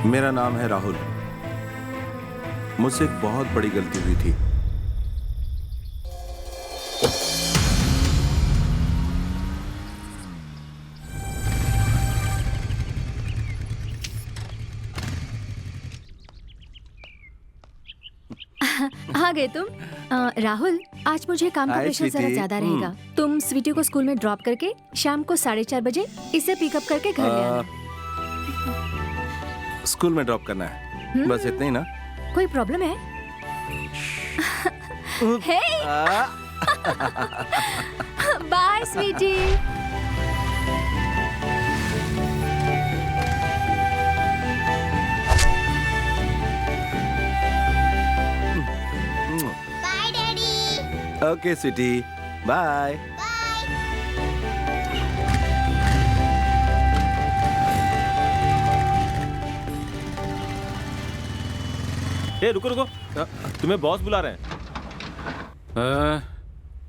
मेरा नाम है राहुल। मुझसे एक बहुत बड़ी गलती हुई थी। आ गए तुम। राहुल, आज मुझे काम का हाय प्रेशर जरा स्वीटी। ज्यादा रहेगा। तुम स्वीटी को स्कूल में ड्रॉप करके शाम को 4:30 बजे इसे पिकअप करके घर ले आना। स्कूल में ड्रॉप करना है, बस इतना ही ना? कोई प्रॉब्लम है? Hey, bye sweetie. Bye daddy. Okay sweetie, bye. ए रुको रुको, तुम्हें बॉस बुला रहे हैं।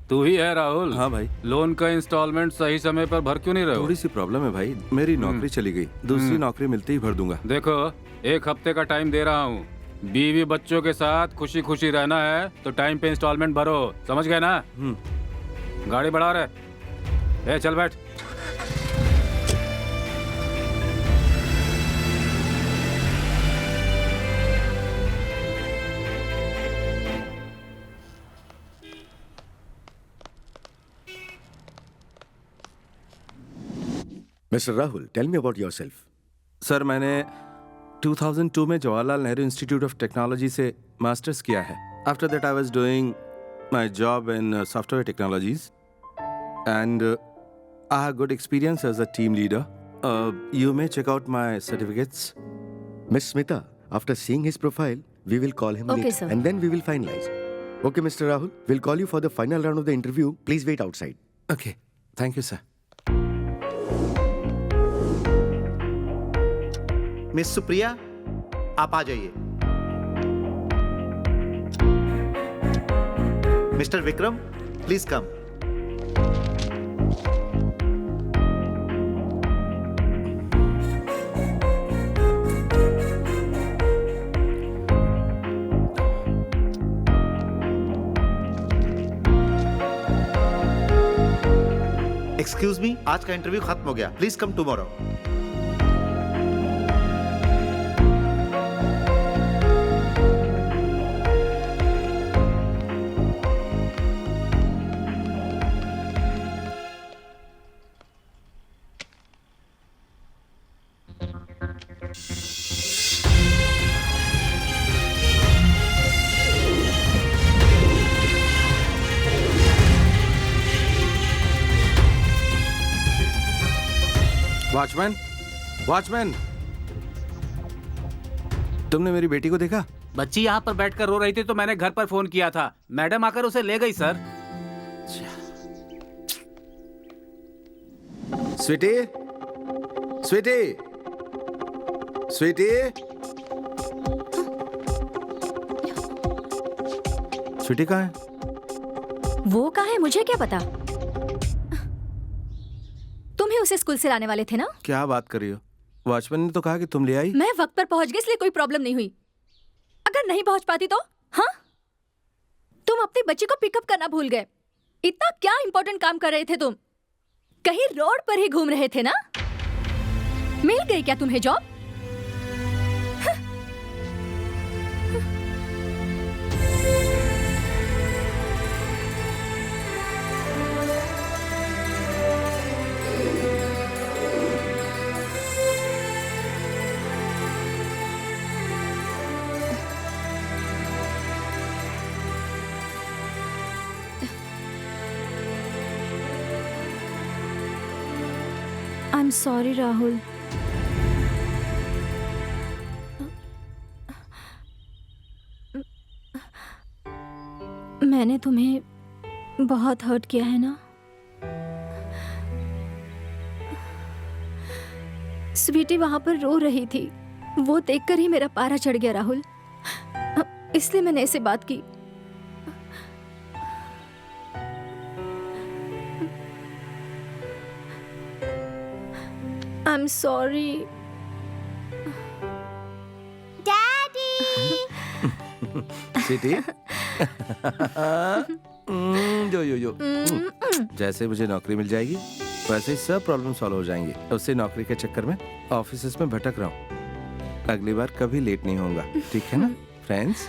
तू ही है राहुल? हाँ भाई। लोन का इंस्टॉलमेंट सही समय पर भर क्यों नहीं रहे हो? थोड़ी सी प्रॉब्लम है भाई, मेरी नौकरी चली गई। दूसरी नौकरी मिलते ही भर दूंगा। देखो, 1 हफ्ते का टाइम दे रहा हूँ। बीवी बच्चों के साथ खुशी खुशी रहना है तो टाइम पे इंस्टॉलमेंट भरो, समझ गए ना? गाड़ी बढ़ा रहे। चल बैठ। Mr. Rahul, tell me about yourself. Sir, मैंने 2002 में Jawaharlal Nehru Institute of Technology से मास्टर्स किया है। After that I was doing my job in software technologies and I have good experience as a team leader. You may check out my certificates. Miss Smita, after seeing his profile, we will call him Okay, later sir. and then we will finalize. Okay, Mr. Rahul, we'll call you for the final round of the interview. Please wait outside. Okay, thank you sir. Miss Supriya, आप आ जाइए। Mister Vikram, please come. Excuse me, आज का interview खत्म हो गया। Please come tomorrow. Watchman, watchman, तुमने मेरी बेटी को देखा? बच्ची यहाँ पर बैठकर रो रही थी तो मैंने घर पर फोन किया था। मैडम आकर उसे ले गई सर। स्वीटी, स्वीटी, स्वीटी, स्वीटी कहाँ है? वो कहाँ है मुझे क्या पता? तुम ही उसे स्कूल से लाने वाले थे ना? क्या बात कर रही हो? वॉचमैन ने तो कहा कि तुम ले आई। मैं वक्त पर पहुंच गई इसलिए कोई प्रॉब्लम नहीं हुई। अगर नहीं पहुंच पाती तो? हाँ, तुम अपनी बच्ची को पिकअप करना भूल गए। इतना क्या इंपॉर्टेंट काम कर रहे थे तुम? कहीं रोड पर ही घूम रहे थे ना? मिल गई क्या तुम्हें जॉब? I'm sorry, Rahul. मैंने तुम्हें बहुत हर्ट किया है ना? स्वीटी वहां पर रो रही थी, वो देखकर ही मेरा पारा चढ़ गया राहुल। इसलिए मैंने ऐसे बात की। I'm sorry. सिटी जो जैसे मुझे नौकरी मिल जाएगी वैसे ही सब प्रॉब्लम सॉल्व हो जाएंगे। उससे नौकरी के चक्कर में ऑफिस में भटक रहा हूँ। अगली बार कभी लेट नहीं होऊंगा, ठीक है ना फ्रेंड्स?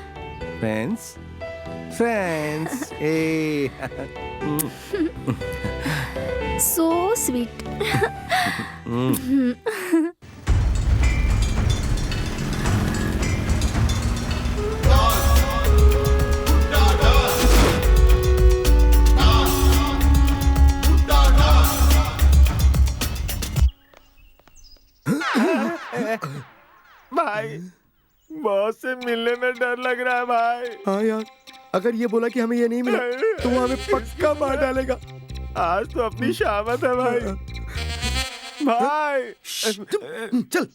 फ्रेंड्स फ्रेंड्स ए सो स्वीट। भाई बॉस से मिलने में डर लग रहा है भाई। हाँ यार, अगर ये बोला कि हमें ये नहीं मिला तो वो हमें पक्का मार डालेगा। आज तो अपनी शामत है भाई। भाई चल।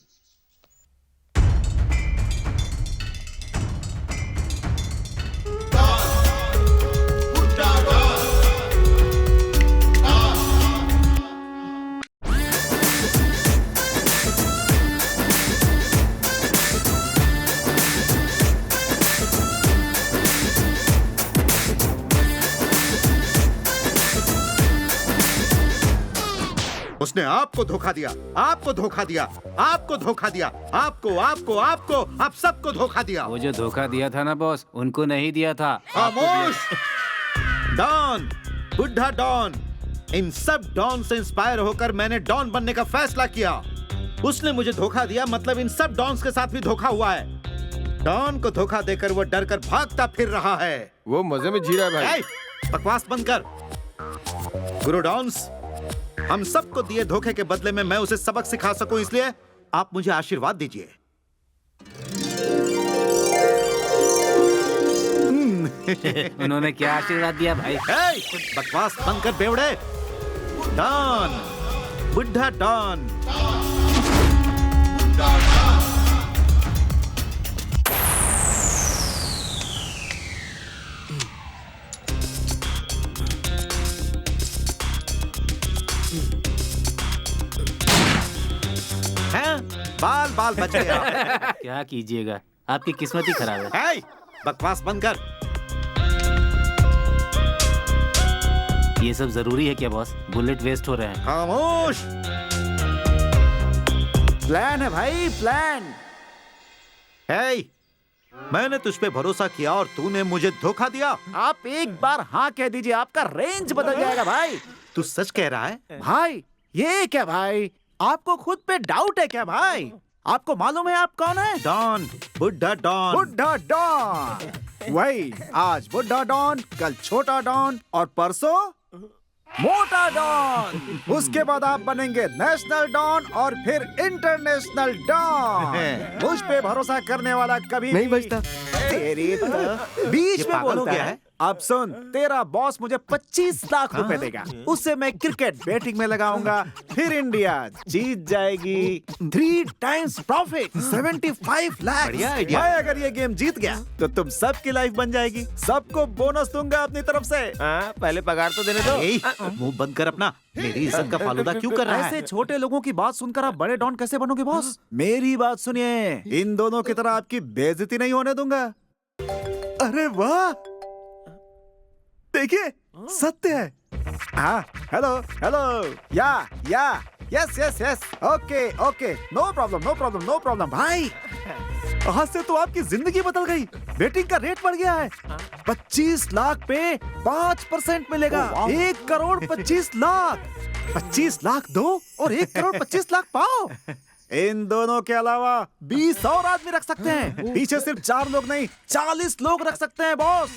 उसने आपको धोखा दिया, आपको धोखा दिया, आपको धोखा दिया, आपको आपको आपको आप सबको धोखा दिया। वो जो धोखा दिया था ना बॉस, उनको नहीं दिया था। खामोश! डॉन, बुढ़ा डॉन, इन सब डॉन से इंस्पायर होकर मैंने डॉन बनने का फैसला किया। उसने मुझे धोखा दिया, मतलब इन सब डॉन्स के साथ भी धोखा हुआ है। डॉन को धोखा देकर वो डर कर भागता फिर रहा है। वो मजे में जी रहा है भाई। बकवास बंद कर। गुरु डॉन्स, हम सबको दिए धोखे के बदले में मैं उसे सबक सिखा सकूं, इसलिए आप मुझे आशीर्वाद दीजिए। उन्होंने क्या आशीर्वाद दिया भाई? बकवास बंद कर बेवड़े। डॉन, बुढ़ा डॉन। बाल बाल बच गया। क्या कीजिएगा, आपकी किस्मत ही खराब है। बकवास बंद कर। ये सब जरूरी है क्या बॉस? बुलेट वेस्ट हो रहे हैं। खामोश! प्लान है भाई, प्लान। मैंने तुझ पे भरोसा किया और तूने मुझे धोखा दिया। आप एक बार हाँ कह दीजिए, आपका रेंज बदल जाएगा भाई। तू सच कह रहा है? भाई ये क्या भाई, आपको खुद पे डाउट है क्या भाई? आपको मालूम है आप कौन है? डॉन, बुढ़ा डॉन। बुढ़ा डॉन। वही, आज बुढ़ा डॉन, कल छोटा डॉन और परसों मोटा डॉन। उसके बाद आप बनेंगे नेशनल डॉन और फिर इंटरनेशनल डॉन। मुझ पे भरोसा करने वाला कभी नहीं बचता। तेरी तो बीच में बोलता है। अब सुन, तेरा बॉस मुझे 25 लाख रुपए देगा, उससे मैं क्रिकेट बैटिंग में लगाऊंगा, फिर इंडिया जीत जाएगी। 3 टाइम्स प्रॉफिट, 75 लाख। बढ़िया आइडिया। मैं अगर ये गेम जीत गया तो तुम सबकी लाइफ बन जाएगी। सबको बोनस दूंगा अपनी तरफ से। पहले पगार तो देने दो। मुंह बंद कर अपना। मेरी इज्जत का फालूदा क्यों कर रहा है? ऐसे छोटे लोगों की बात सुनकर आप बड़े डॉन कैसे बनोगे बॉस? मेरी बात सुनिए, इन दोनों की तरह आपकी बेइज्जती नहीं होने दूंगा। अरे वाह, देखिए सत्य है। हाँ, hello hello, yeah yes yes yes, okay okay, no problem no problem no problem. भाई आज से तो आपकी जिंदगी बदल गई। बेटिंग का रेट बढ़ गया है। 25 लाख पे 5% मिलेगा। 1 करोड़ 25 लाख। 25 लाख दो और 1 करोड़ 25 लाख पाओ। इन दोनों के अलावा 20 और आदमी रख सकते हैं। पीछे सिर्फ 4 लोग नहीं, 40 लोग रख सकते हैं बॉस।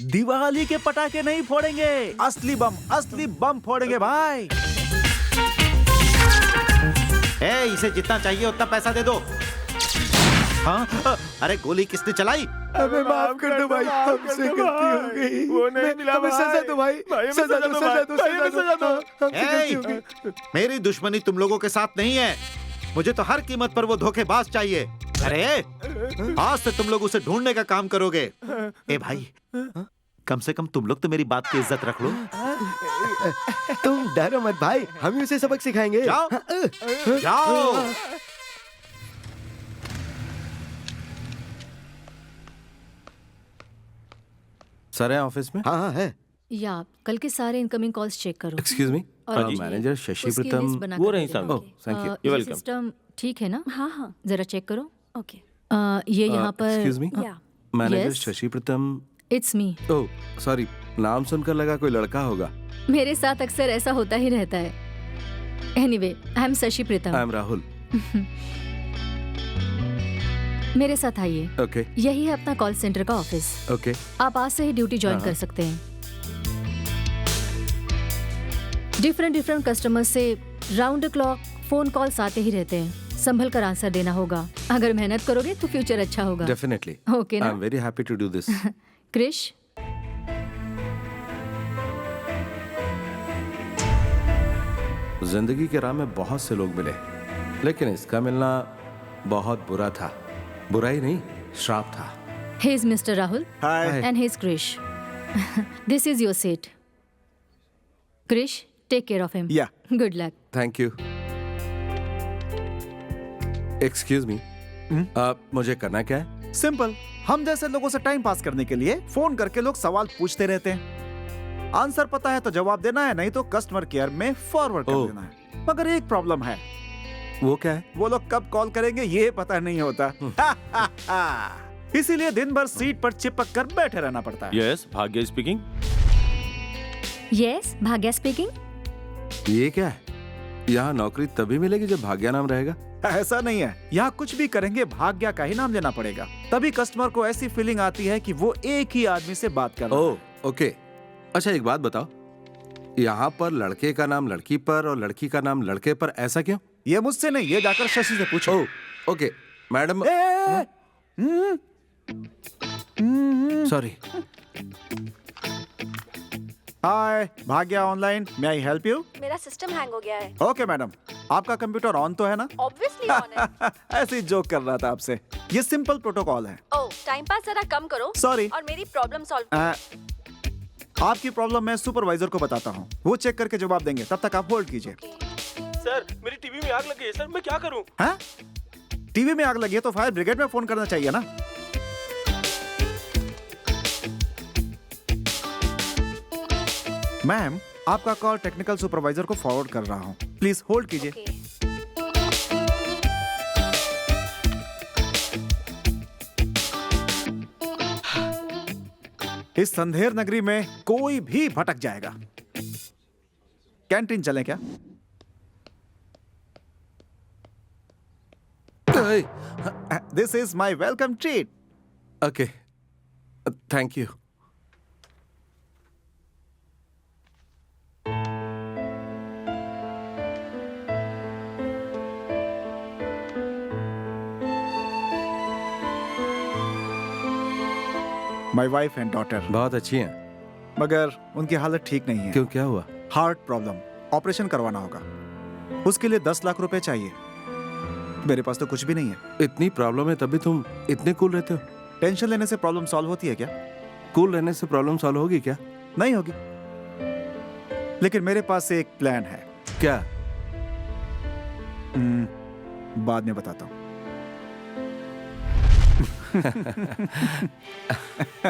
दिवाली के पटाखे नहीं फोड़ेंगे, असली बम फोड़ेंगे भाई। इसे जितना चाहिए उतना पैसा दे दो। हाँ, अरे गोली किसने चलाई? हमें माफ कर दो भाई, हमसे गलती हो गई। वो नहीं मिला हमें भाई। सजा दो भाई, सजा दो, सजा दो, सजा दो। हमसे गलती हो गई। मेरी दुश्मनी तुम लोगों के साथ नहीं है। मुझे तो हर कीमत पर वो धोखेबाज चाहिए। अरे आज से तुम लोग उसे ढूंढने का काम करोगे। ए भाई, कम से कम तुम लोग तो मेरी बात की इज्जत रख लो। तुम डरो मत भाई, हम ही उसे सबक सिखाएंगे। जाओ, जाओ। सर है ऑफिस में? हाँ हाँ है। या कल के सारे इनकमिंग कॉल्स चेक करो एक्सक्यूज मी, और मैनेजर शशि उसकी प्रीतम। लिस्ट बना वो कर रही दे साहब। देंगे। ओह, thank you. ये You're welcome. सिस्टम ठीक है ना? हाँ हाँ जरा चेक करो। ओके ये यहाँ पर एक्सक्यूज मी, या manager Yes? Shashi Pritam. It's me. Oh sorry, नाम सुनकर लगा कोई लड़का होगा। मेरे साथ अक्सर ऐसा होता ही रहता है। Anyway, I am Shashi Pritam. I am Rahul. मेरे साथ आइए। ओके यही है अपना कॉल सेंटर का ऑफिस। ओके। आप आज से ही ड्यूटी ज्वाइन हाँ। कर सकते हैं। डिफरेंट कस्टमर से round the clock phone calls आते ही रहते हैं। संभल कर आंसर देना होगा। अगर मेहनत करोगे तो फ्यूचर अच्छा होगा। डेफिनेटली। ओके आई ना? Am very happy to do this. Krish, जिंदगी के राह में बहुत से लोग मिले, लेकिन इसका मिलना बहुत बुरा था। बुरा ही नहीं, श्राप था। he is Mr. Rahul hi. and he is Krish. This is your seat. Krish, take care of him. Yeah. Good luck. Thank you. Excuse me, मुझे करना क्या है? सिंपल, हम जैसे लोगों से टाइम पास करने के लिए फोन करके लोग सवाल पूछते रहते हैं। आंसर पता है तो जवाब देना है, नहीं तो कस्टमर केयर में फॉरवर्ड कर ओह। देना है। मगर एक प्रॉब्लम है, वो क्या है? वो लोग कब कॉल करेंगे ये पता नहीं होता। इसीलिए दिन भर सीट पर चिपक कर बैठे रहना पड़ता है। यस, भाग्य स्पीकिंग। Yes, भाग्या speaking. ये क्या है? यहाँ नौकरी तभी मिलेगी जब भाग्या नाम रहेगा। ऐसा नहीं है, यहाँ कुछ भी करेंगे भाग्या का ही नाम लेना पड़ेगा। तभी कस्टमर को ऐसी फीलिंग आती है कि वो एक ही आदमी से बात कर रहा है। Oh okay. अच्छा एक बात बताओ, यहाँ पर लड़के का नाम लड़की पर और लड़की का नाम लड़के पर, ऐसा क्यों? ये मुझसे नहीं, ये जाकर शशि से पूछो। Oh okay madam. Sorry. Hi, Bhagya online, may I help you? मेरा सिस्टम हैंग हो गया है। ओके मैडम, आपका कंप्यूटर ऑन तो है ना? ऑब्वियसली ऑन है। ऐसे ही जोक कर रहा था आपसे। ये सिंपल प्रोटोकॉल है। ओह, टाइम पास जरा कम करो। Sorry. और मेरी प्रॉब्लम सॉल्व। आपकी प्रॉब्लम मैं सुपरवाइजर को बताता हूँ, वो चेक करके जवाब देंगे। तब तक आप होल्ड कीजिए। सर, मेरी टीवी में आग लगी है सर, मैं क्या करूं? हैं? टीवी में आग लगी है तो फायर ब्रिगेड में फोन करना चाहिए ना? मैम, आपका कॉल टेक्निकल सुपरवाइजर को फॉरवर्ड कर रहा हूँ। प्लीज होल्ड कीजिए। ओके। इस संधेर नगरी में कोई भी भटक जाएगा। कैंटीन चलें क्या? This is my welcome treat. Okay thank you. My wife and daughter, बहुत अच्छी हैं। मगर उनकी हालत ठीक नहीं है। क्यों, क्या हुआ? हार्ट प्रॉब्लम, ऑपरेशन करवाना होगा। उसके लिए 10 लाख रुपए चाहिए। मेरे पास तो कुछ भी नहीं है। इतनी प्रॉब्लम है तभी तुम इतने कूल रहते हो? टेंशन लेने से प्रॉब्लम सॉल्व होती है क्या? कूल रहने से प्रॉब्लम सॉल्व होगी क्या? नहीं होगी, लेकिन मेरे पास एक प्लान है। क्या? बाद में बताता हूँ।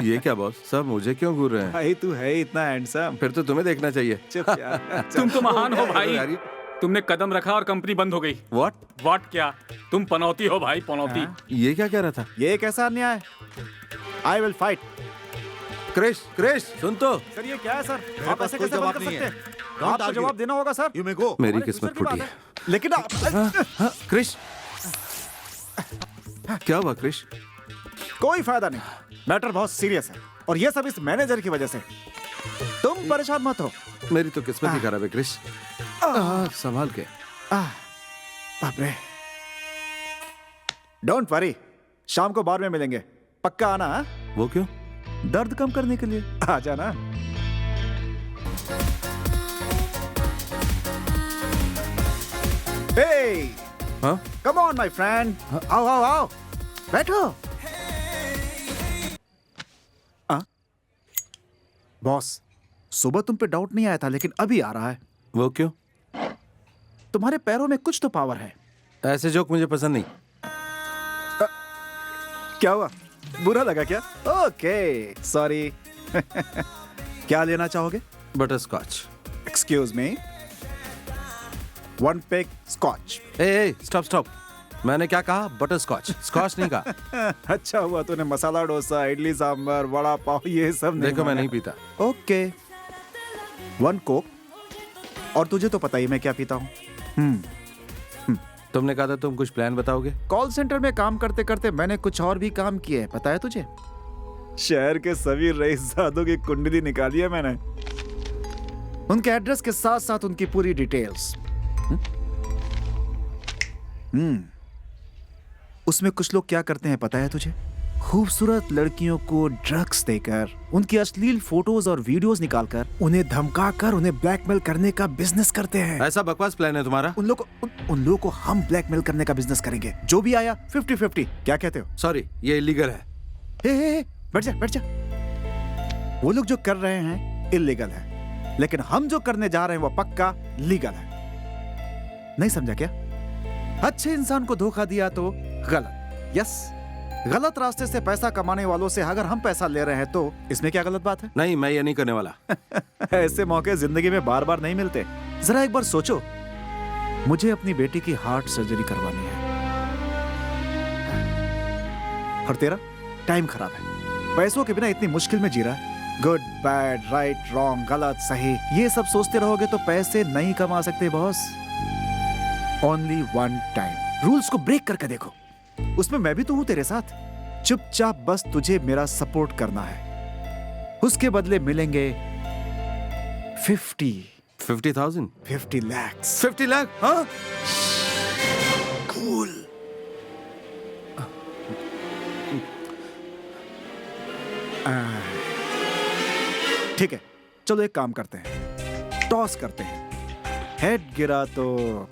ये क्या बॉस, सब मुझे क्यों घूर रहे हैं? भाई तू है ही इतना हैंडसम। फिर तो तुम्हें देखना चाहिए। चुप यार। तुम तो महान हो भाई। यार ये- तुमने कदम रखा और कंपनी बंद हो गई। What? वाट क्या, तुम पनौती हो भाई, पनौती। ये क्या कह रहा था? ये एक ऐसा अन्याय है। I will fight. Krish, Krish सुन तो। सर ये क्या है सर? मेरे आप पास ऐसे कोई कैसे जवाब बंद कर नहीं सकते है। हैं? Don't आपको argue. जवाब देना होगा सर। यू मे गो। मेरी हमारी किस्मत दूसरी फूटी बात है। लेकिन हाँ, क्रिश क्या हुआ क्रिश? कोई फायदा नहीं। मैटर बहुत सीरियस है और ये सब इस मैनेजर की वजह से। तुम परेशान मत हो। मेरी तो किस्मत ही खराब है क्रिश। संभाल के। बाप रे। डोंट वरी, शाम को बार में मिलेंगे। पक्का आना। हाँ? वो क्यों? दर्द कम करने के लिए आ जाना। Hey, हाँ? come on my friend. आओ आओ आओ, बैठो। बॉस, सुबह तुम पे डाउट नहीं आया था, लेकिन अभी आ रहा है। वो क्यों? तुम्हारे पैरों में कुछ तो पावर है। ऐसे जोक मुझे पसंद नहीं। क्या हुआ, बुरा लगा क्या? Okay sorry. क्या लेना चाहोगे? Butterscotch. Excuse me, 1 peg scotch. ए स्टॉप स्टॉप, मैंने क्या कहा? बटर स्कॉच, स्कॉच नहीं कहा। अच्छा हुआ तूने मसाला डोसा, इडली सांभर, वड़ा पाव ये सब नहीं देखो मैं मांगा। नहीं पीता। Okay, 1 Coke. और तुझे तो पता ही मैं क्या पीता हूँ। तुमने कहा था तुम कुछ प्लान बताओगे। कॉल सेंटर में काम करते करते मैंने कुछ और भी काम किए हैं, पता है तुझे? शहर के सभी रईसजादों की कुंडली निकाली है मैंने, उनके एड्रेस के साथ साथ उनकी पूरी डिटेल्स। उसमें कुछ लोग क्या करते हैं पता है तुझे? खूबसूरत लड़कियों को ड्रग्स देकर, उनकी अश्लील फोटोज और वीडियोस निकालकर, उन्हें धमकाकर उन्हें ब्लैकमेल करने का बिजनेस करते हैं। ऐसा बकवास प्लान है तुम्हारा? उन लोगों को हम ब्लैकमेल करने का बिजनेस करेंगे। जो भी आया 50-50, क्या कहते हो? सॉरी, ये इलीगल है। हे, बैठ जा बैठ जा। वो लोग जो कर रहे हैं इलीगल है, लेकिन हम जो करने जा रहे हैं वो पक्का लीगल है। नहीं समझा क्या? अच्छे इंसान को धोखा दिया तो गलत। यस, गलत रास्ते से पैसा कमाने वालों से अगर हम पैसा ले रहे हैं तो इसमें क्या गलत बात है? नहीं, मैं ये नहीं करने वाला। ऐसे मौके जिंदगी में बार बार नहीं मिलते। जरा एक बार सोचो, मुझे अपनी बेटी की हार्ट सर्जरी करवानी है और तेरा टाइम खराब है, पैसों के बिना इतनी मुश्किल में जी रहा है। गुड बैड, राइट रॉन्ग, गलत सही, ये सब सोचते रहोगे तो पैसे नहीं कमा सकते बॉस। Only 1 time. रूल्स को ब्रेक करके देखो, उसमें मैं भी तो हूं तेरे साथ। चुपचाप बस तुझे मेरा सपोर्ट करना है, उसके बदले मिलेंगे 50,000 50 लाख। 50 लाख? हाँ, कूल। ठीक है, चलो एक काम करते हैं, टॉस करते हैं। हेड गिरा तो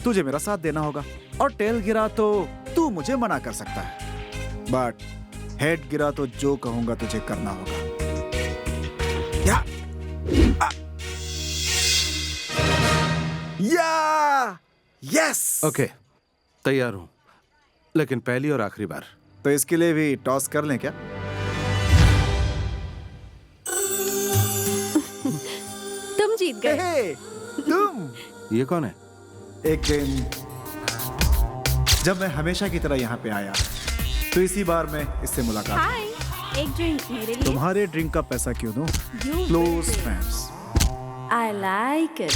तुझे मेरा साथ देना होगा, और टेल गिरा तो तू मुझे मना कर सकता है। बट हेड गिरा तो जो कहूंगा तुझे करना होगा। या यस। ओके, तैयार हूं, लेकिन पहली और आखिरी बार। तो इसके लिए भी टॉस कर लें क्या? तुम जीत गए। हे, तुम। ये कौन है? एक दिन जब मैं हमेशा की तरह यहाँ पे आया तो इसी बार में इससे मुलाकात हुई। हाय, एक ड्रिंक मेरे लिए। तुम्हारे ड्रिंक का पैसा क्यों दूं? You close will. Friends. I like it.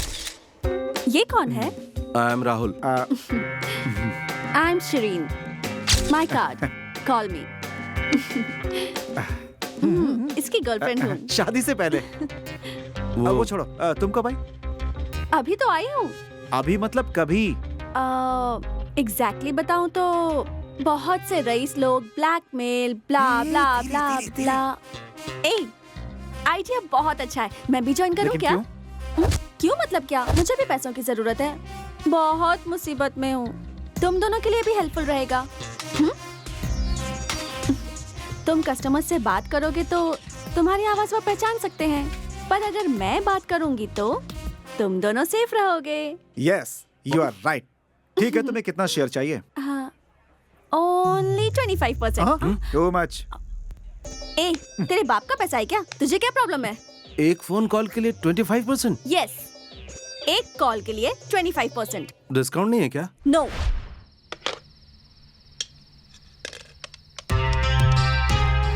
ये कौन है? I am Rahul. I'm Shireen. My card. Call me. इसकी गर्लफ्रेंड हूँ। शादी से पहले। वो छोड़ो, तुम कब आई? अभी तो आई हूँ। अभी मतलब कभी? एग्जैक्टली बताऊँ तो बहुत से रईस लोग ब्लैकमेल ब्ला ब्ला ब्ला ब्ला। ए, आइडिया बहुत अच्छा है, मैं भी ज्वाइन करूँ लेकिन क्या? क्यों मतलब क्या? मुझे भी पैसों की जरूरत है, बहुत मुसीबत में हूँ। तुम दोनों के लिए भी हेल्पफुल रहेगा। तुम कस्टमर से बात करोगे तो तुम्हारी आवाज वो पहचान सकते हैं, पर अगर मैं बात करूंगी तो तुम दोनों सेफ रहोगे। Yes, you are right. ठीक है, तुम्हें कितना शेयर चाहिए? हाँ, ओनली 25%। Too much. ए, तेरे बाप का पैसा है क्या? तुझे क्या प्रॉब्लम है? एक फोन कॉल के लिए 25%? यस, एक कॉल के लिए 25%। डिस्काउंट नहीं है क्या? No.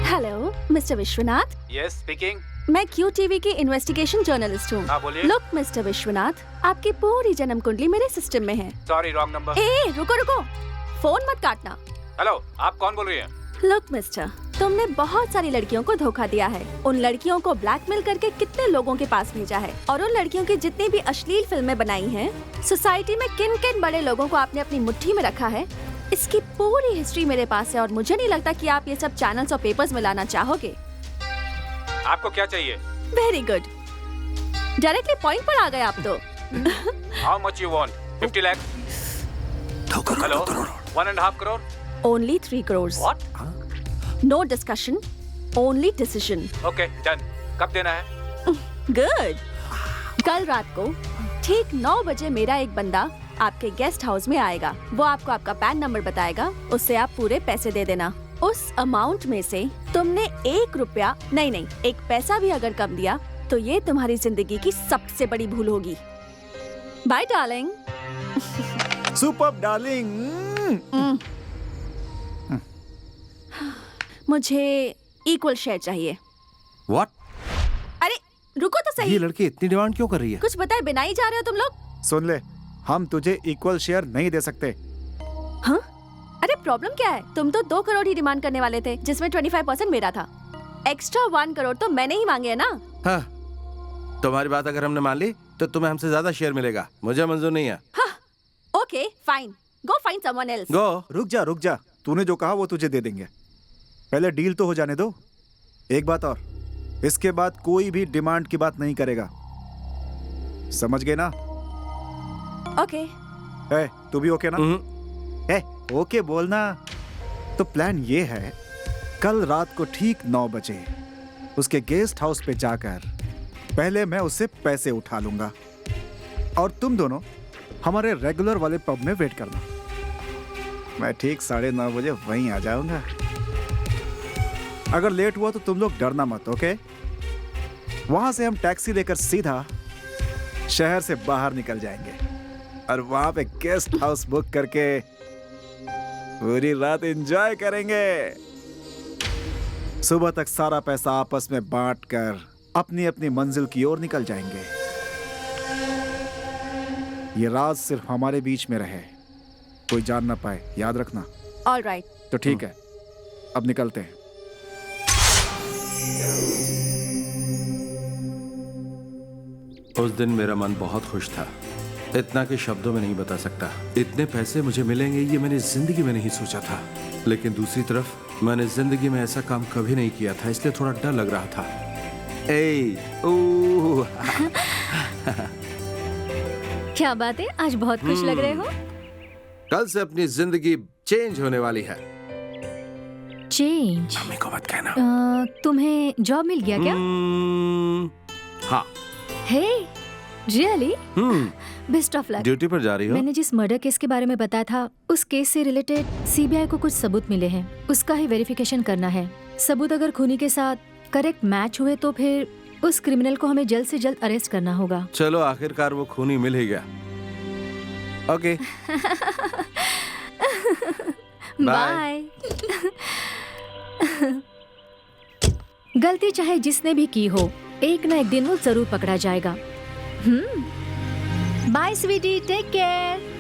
Hello mister Vishwanath. Yes speaking. मैं क्यू टीवी की इन्वेस्टिगेशन जर्नलिस्ट हूँ। हाँ, बोलिए। लुक मिस्टर विश्वनाथ, आपकी पूरी जन्म कुंडली मेरे सिस्टम में है। Sorry, wrong number. ए, रुको रुको, फोन मत काटना। हेलो, आप कौन बोल रही हैं? लुक मिस्टर, तुमने बहुत सारी लड़कियों को धोखा दिया है। उन लड़कियों को ब्लैकमेल करके कितने लोगों के पास भेजा है, और उन लड़कियों की जितनी भी अश्लील फिल्में बनाई हैं, सोसाइटी में किन किन बड़े लोगों को आपने अपनी मुट्ठी में रखा है, इसकी पूरी हिस्ट्री मेरे पास है। और मुझे नहीं लगता कि आप ये सब चैनल्स और पेपर्स में लाना चाहोगे। आपको क्या चाहिए? वेरी गुड, डायरेक्टली पॉइंट पर आ गए आप तो। How much you want? 50 lakh? Hello, 1.5 crore? Only 3 crores। What? No discussion, only decision. Okay, done. कब देना है? गुड। कल रात को ठीक 9 बजे मेरा एक बंदा आपके गेस्ट हाउस में आएगा। वो आपको आपका पैन नंबर बताएगा, उससे आप पूरे पैसे दे देना। उस अमाउंट में से तुमने 1 रुपया नहीं 1 पैसा भी अगर कम दिया तो ये तुम्हारी जिंदगी की सबसे बड़ी भूल होगी। Bye darling. Super darling. मुझे इक्वल शेयर चाहिए। व्हाट? अरे रुको तो सही। ये लड़की इतनी डिमांड क्यों कर रही है? कुछ बताए बिना ही जा रहे हो तुम लोग। सुन ले, हम तुझे इक्वल शेयर नहीं दे सकते। हाँ? अरे प्रॉब्लम क्या है? तुम तो 2 करोड़ ही डिमांड करने वाले थे, जिसमें 25% मेरा था। एक्स्ट्रा 1 करोड़ तो मैंने ही मांगे है ना। हाँ, तुम्हारी बात अगर हमने मान ली तो तुम्हें हमसे ज्यादा शेयर मिलेगा। मुझे मंजूर नहीं है। हाँ, okay fine, go find someone else. Go. रुक जा, तूने जो कहा वो तुझे दे देंगे। पहले डील तो हो जाने दो। एक बात और, इसके बाद कोई भी डिमांड की बात नहीं करेगा, समझ गए ना? ओके। ए, तू भी ओके ना? ए, ओके बोलना। तो प्लान ये है, कल रात को ठीक 9 बजे उसके गेस्ट हाउस पे जाकर पहले मैं उससे पैसे उठा लूंगा और तुम दोनों हमारे रेगुलर वाले पब में वेट करना। मैं ठीक 9:30 बजे वहीं आ जाऊंगा। अगर लेट हुआ तो तुम लोग डरना मत, ओके? वहां से हम टैक्सी लेकर सीधा शहर से बाहर निकल जाएंगे और वहां पे गेस्ट हाउस बुक करके पूरी रात एंजॉय करेंगे। सुबह तक सारा पैसा आपस में बांटकर अपनी अपनी मंजिल की ओर निकल जाएंगे। ये राज सिर्फ हमारे बीच में रहे, कोई जान ना पाए, याद रखना। ऑलराइट। तो ठीक है, अब निकलते हैं। उस दिन मेरा मन बहुत खुश था, इतना कि शब्दों में नहीं बता सकता। इतने पैसे मुझे मिलेंगे ये मैंने जिंदगी में नहीं सोचा था। लेकिन दूसरी तरफ मैंने जिंदगी में ऐसा काम कभी नहीं किया था, इसलिए थोड़ा डर लग रहा था। क्या बात है, आज बहुत खुश लग रहे हो। कल से अपनी जिंदगी चेंज होने वाली है। चेंज? मम्मी को मत कहना। तुम्हें जॉब मिल गया क्या? हाँ। Hey, really? Best of luck. Duty पर जा रही हो? मैंने जिस मर्डर केस के बारे में बताया था, उस केस से रिलेटेड सीबीआई को कुछ सबूत मिले हैं, उसका ही वेरिफिकेशन करना है। सबूत अगर खूनी के साथ करेक्ट मैच हुए तो फिर उस क्रिमिनल को हमें जल्द से जल्द अरेस्ट करना होगा। चलो, आखिरकार वो खूनी मिल ही गया। ओके। बाय। गलती चाहे जिसने भी की हो, एक ना एक दिन वो जरूर पकड़ा जाएगा। Bye sweetie, take care.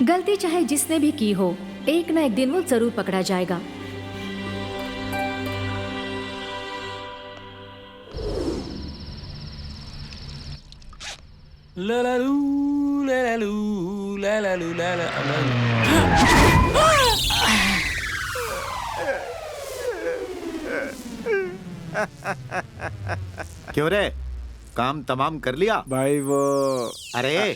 गलती चाहे जिसने भी की हो, एक ना एक दिन वो जरूर पकड़ा जाएगा। ला ला लू ला ला लू ला ला लू ला ला ला। क्यों रे, काम तमाम कर लिया? भाई वो, अरे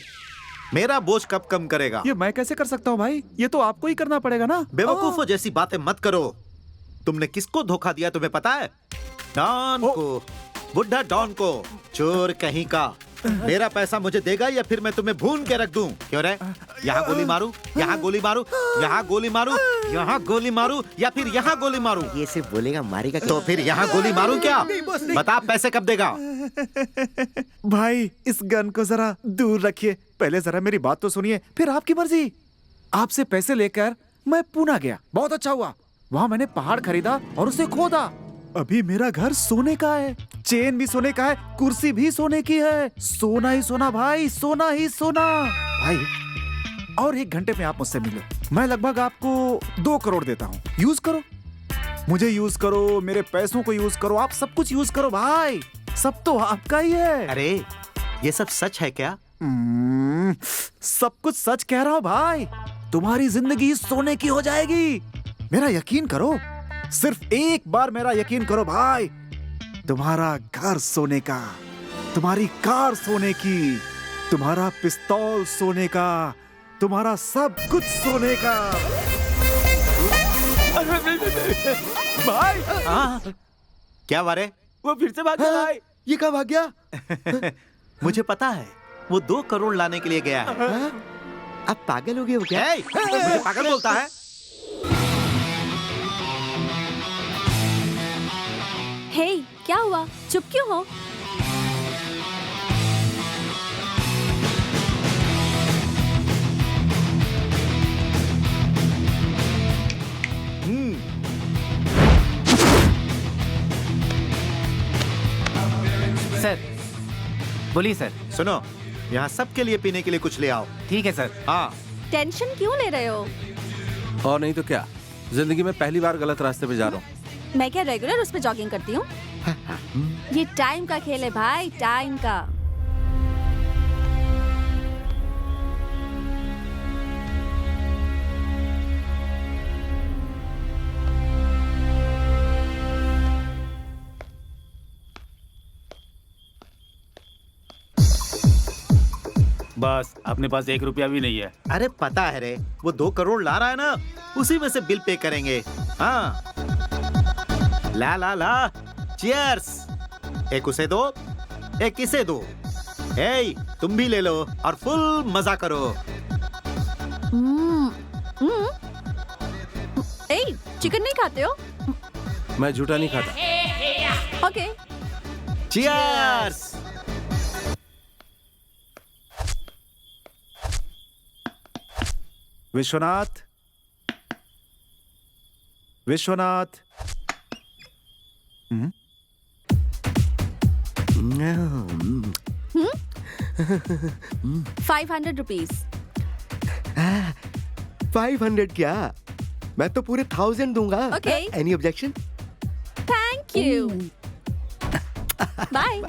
मेरा बोझ कब कम करेगा? ये मैं कैसे कर सकता हूँ भाई, ये तो आपको ही करना पड़ेगा ना। बेवकूफों जैसी बातें मत करो। तुमने किसको धोखा दिया तुम्हें पता है? डॉन को, बुढ़ा डॉन को, चोर कहीं का। मेरा पैसा मुझे देगा या फिर मैं तुम्हें भून के रख दूं। क्यों रे, यहाँ गोली मारूं, यहाँ गोली मारूं, यहाँ गोली मारूं, यहाँ गोली मारूं या फिर यहाँ गोली मारूं? ये सिर्फ बोलेगा मारेगा। तो फिर यहाँ गोली मारूं क्या? बता, पैसे कब देगा? भाई इस गन को जरा दूर रखिए, पहले जरा मेरी बात तो सुनिए, फिर आपकी मर्जी। आपसे पैसे लेकर मैं पुणे गया, बहुत अच्छा हुआ। वहाँ मैंने पहाड़ खरीदा और उसे खोदा। अभी मेरा घर सोने का है, चेन भी सोने का है, कुर्सी भी सोने की है। सोना ही सोना भाई, सोना ही सोना भाई। और 1 घंटे में आप मुझसे मिलो, मैं लगभग आपको 2 करोड़ देता हूँ। यूज करो, मुझे यूज करो, मेरे पैसों को यूज करो, आप सब कुछ यूज करो भाई, सब तो आपका ही है। अरे ये सब सच है क्या? सब कुछ सच कह रहा हूँ भाई, तुम्हारी जिंदगी सोने की हो जाएगी। मेरा यकीन करो, सिर्फ एक बार मेरा यकीन करो भाई। तुम्हारा घर सोने का, तुम्हारी कार सोने की, तुम्हारा पिस्तौल सोने का, तुम्हारा सब कुछ सोने का। भाई क्या वारे? वो फिर से भाग गया भाई। ये कब आ गया? मुझे पता है, वो 2 करोड़ लाने के लिए गया है। हाँ? आप पागल हो गए हो क्या? ए, मुझे पागल बोलता है? हे, क्या हुआ? चुप क्यों हो? सर बोलिए सर। सुनो, यहाँ सबके लिए पीने के लिए कुछ ले आओ। ठीक है सर। हाँ। टेंशन क्यों ले रहे हो? और नहीं तो क्या, जिंदगी में पहली बार गलत रास्ते पे जा रहा हूँ। मैं क्या रेगुलर उस पे जॉगिंग करती हूँ? ये टाइम का खेल है भाई, टाइम का। बस अपने पास 1 रुपया भी नहीं है। अरे पता है रे, वो 2 करोड़ ला रहा है ना, उसी में से बिल पे करेंगे। हाँ, ला ला ला, चीयर्स। एक उसे दो, एक इसे दो। ए, तुम भी ले लो और फुल मजा करो। ए, चिकन नहीं खाते हो? मैं झूठा नहीं खाता। Okay. Cheers. Vishwanath, Vishwanath. 500 rupees. 500 क्या? मैं तो पूरे 1000 दूंगा। Okay. Any objection? Thank you. Bye.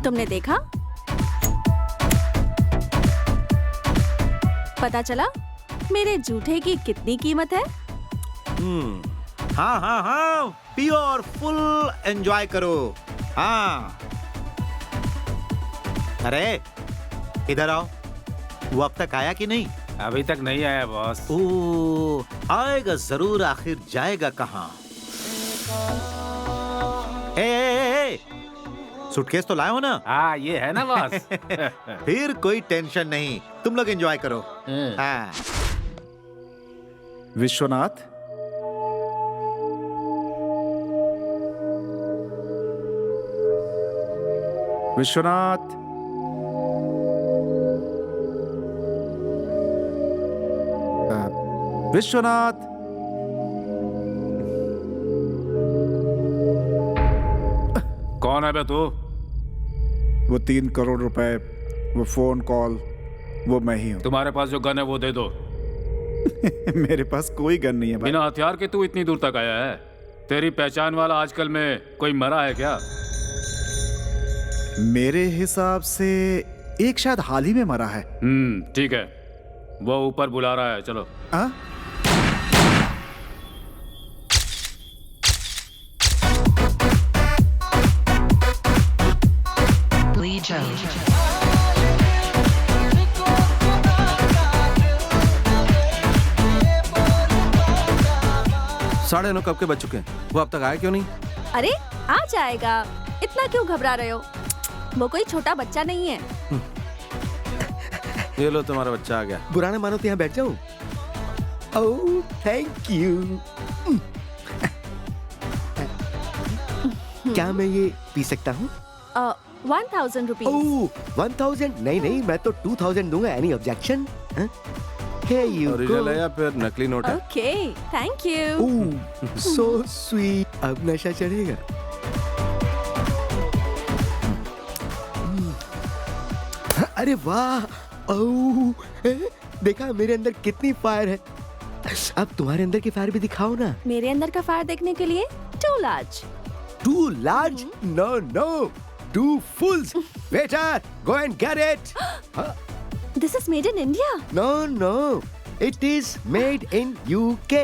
तुमने देखा? पता चला मेरे जूठे की कितनी कीमत है? हाँ हाँ हाँ, पियो और फुल एंजॉय करो। हाँ, अरे इधर आओ। वो अब तक आया कि नहीं? अभी तक नहीं आया बॉस। ओ, आएगा जरूर, आखिर जाएगा कहाँ? ए, सूटकेस तो लाए हो ना? हाँ ये है ना बॉस। फिर कोई टेंशन नहीं, तुम लोग एंजॉय करो। हाँ। विश्वनाथ, विश्वनाथ। विश्वनाथ। कौन है बे तू? वो 3 करोड़ रुपए, वो फोन कॉल, वो मैं ही हूँ। तुम्हारे पास जो गन है वो दे दो। मेरे पास कोई गन नहीं है भाई। बिना हथियार के तू इतनी दूर तक आया है? तेरी पहचान वाला आजकल में कोई मरा है क्या? मेरे हिसाब से एक शायद हाल ही में मरा है। ठीक है, वो ऊपर बुला रहा है, चलो। हाँ? साढ़े 9 कब के बज चुके हैं? वो अब तक आया क्यों नहीं? अरे आ जाएगा, इतना क्यों घबरा रहे हो? वो कोई छोटा बच्चा नहीं है। ये लो, तुम्हारा बच्चा आ गया। बुरा ना मानो तो यहाँ बैठ जाऊं। ओह, थैंक यू। क्या मैं ये पी सकता हूँ? 1000 रुपीज। ओह, 1000? नहीं नहीं, मैं तो 2000 दूंगा। Any objection? Here you original go. है या फिर नकली नोट है? Okay, thank you. Oh, so sweet. अब नशा चढ़ेगा। अरे वाह! ओह, देखा मेरे अंदर कितनी फायर है। अब तुम्हारे अंदर की फायर भी दिखाओ ना। मेरे अंदर का फायर देखने के लिए too large. Too large? No, no. Two fools. Waiter, go and get it. This is made in India. No, no. It is made in UK.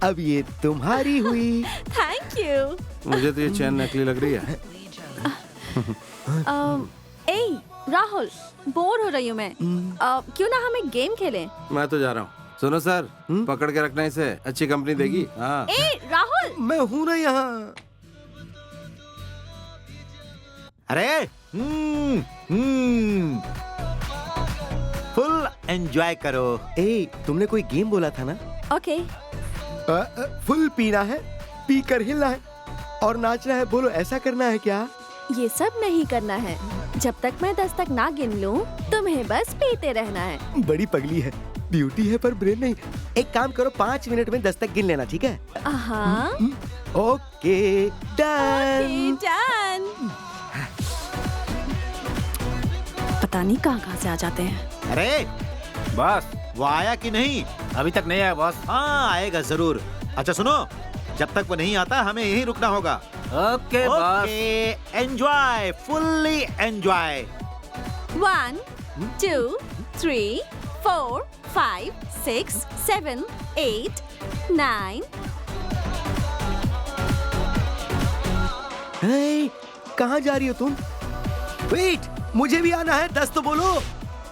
अब ये तुम्हारी हुई। Thank you. मुझे तो ये चैन नकली लग रही है। ए राहुल, बोर हो रही हूँ मैं। क्यों ना हम एक गेम खेलें? मैं तो जा रहा हूँ। सुनो सर, पकड़ के रखना इसे, अच्छी कंपनी देगी। हाँ। ए राहुल। मैं हूं ना यहाँ। अरे फुल एंजॉय करो। ए, तुमने कोई गेम बोला था ना? ओके। फुल पीना है, पी कर हिलना है और नाचना है। बोलो, ऐसा करना है क्या? ये सब नहीं करना है। जब तक मैं 10 तक ना गिन लूं, तुम्हें बस पीते रहना है। बड़ी पगली है, ब्यूटी है पर ब्रेन नहीं। एक काम करो, 5 मिनट में 10 तक गिन लेना, ठीक है? हाँ। Okay, done. डन। पता नहीं कहाँ से आ जाते हैं। अरे बस वो आया कि नहीं? अभी तक नहीं आया बॉस। हाँ आएगा जरूर। अच्छा सुनो, जब तक वो नहीं आता हमें यहीं रुकना होगा। Okay boss. Okay, enjoy, fully enjoy. 1 2 3 4 5 6 7 8 9। हे, कहाँ जा रही हो तुम? वेट, मुझे भी आना है। 10 तो बोलो।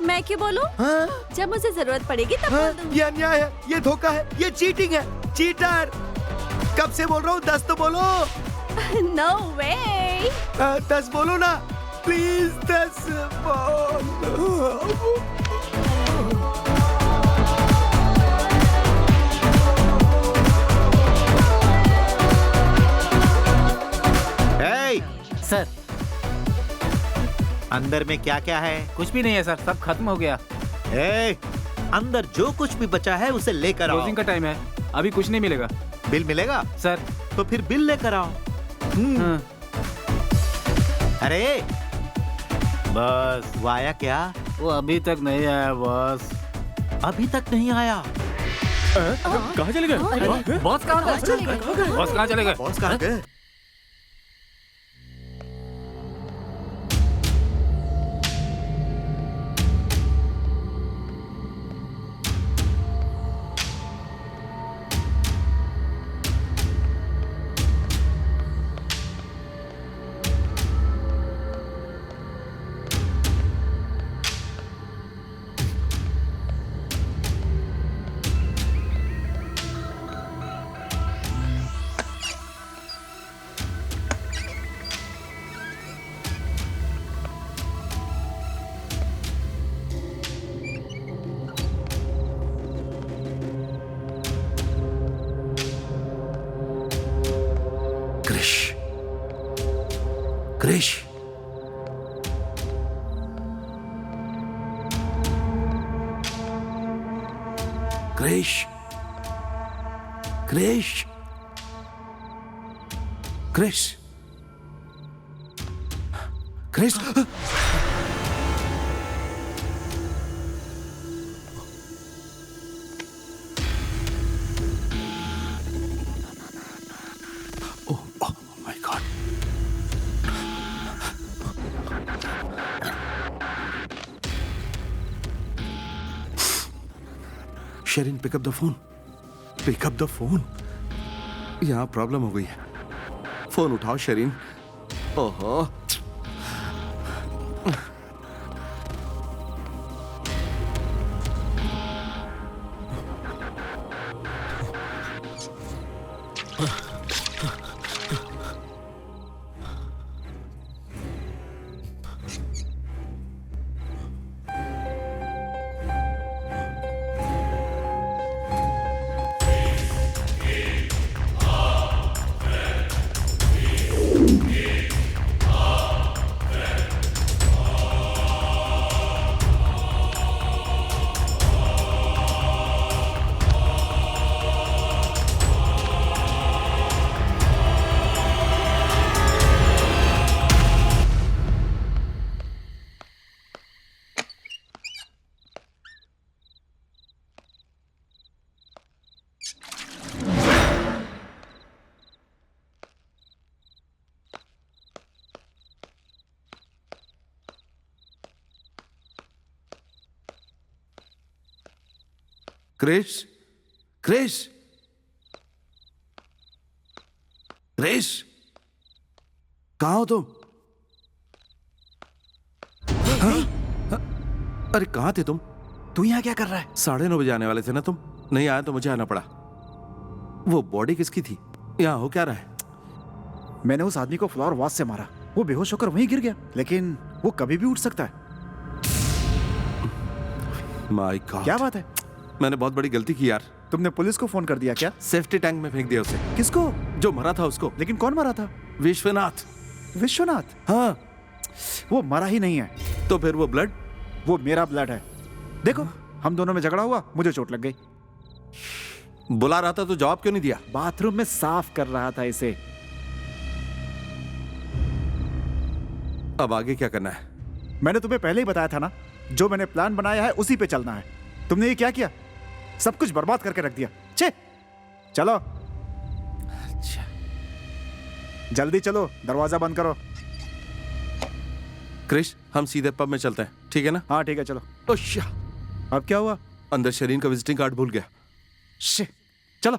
मैं क्यों बोलूं? हाँ? जब मुझे जरूरत पड़ेगी तब हाँ? बोल दूंगी। ये अन्याय है, ये धोखा है, ये चीटिंग है। चीटर, कब से बोल रहा हूँ, 10 तो बोलो। नो वे। 10 बोलो ना, प्लीज 10 बोलो। Hey, सर अंदर में क्या क्या है? कुछ भी नहीं है सर, सब खत्म हो गया। Hey, अंदर जो कुछ भी बचा है उसे लेकर आओ। क्लोजिंग का टाइम है, अभी कुछ नहीं मिलेगा। बिल मिलेगा? सर तो फिर बिल लेकर आओ। हाँ। अरे बस वो आया क्या? वो अभी तक नहीं आया बॉस। अभी तक नहीं आया। कहाँ चले गए? बॉस कहाँ गए? बॉस कहाँ चले गए? बॉस कहाँ गए? Krish, Krish, Krish, Krish, Krish. Oh my God. Sherin, pick up the phone, pick up the phone. यहाँ प्रॉब्लम हो गई है। फोन उठाओ शेरिन। ओहो, क्रिश, क्रिश, क्रिश, कहाँ हो तुम? हाँ? अरे कहाँ थे तुम? तू यहाँ क्या कर रहा है? 9:30 बजे आने वाले थे ना तुम? नहीं आया तो मुझे आना पड़ा। वो बॉडी किसकी थी? यहाँ हो क्या रहा है? मैंने उस आदमी को फ्लावर वास से मारा। वो बेहोश होकर वहीं गिर गया, लेकिन वो कभी भी उठ सकता है। माय गॉड, क्या बात है? मैंने बहुत बड़ी गलती की यार। तुमने पुलिस को फोन कर दिया क्या? सेफ्टी टैंक में फेंक दिया उसे। किसको? जो मरा था उसको। लेकिन कौन मरा था? विश्वनाथ। विश्वनाथ? हाँ। वो मरा ही नहीं है। तो फिर वो ब्लड? वो मेरा ब्लड है। देखो, हम दोनों में झगड़ा हुआ, मुझे चोट लग गई। बुला रहा था तो जवाब क्यों नहीं दिया? बाथरूम में साफ कर रहा था इसे। अब आगे क्या करना है? मैंने तुम्हें पहले ही बताया था ना, जो मैंने प्लान बनाया है उसी पे चलना है। तुमने ये क्या किया? सब कुछ बर्बाद करके रख दिया। छे, चलो। अच्छा। जल्दी चलो, दरवाजा बंद करो। क्रिश, हम सीधे पब में चलते हैं, ठीक है ना? हाँ ठीक है, चलो। ओश्या, अब क्या हुआ? अंदर शरीन का विजिटिंग कार्ड भूल गया। शे, चलो।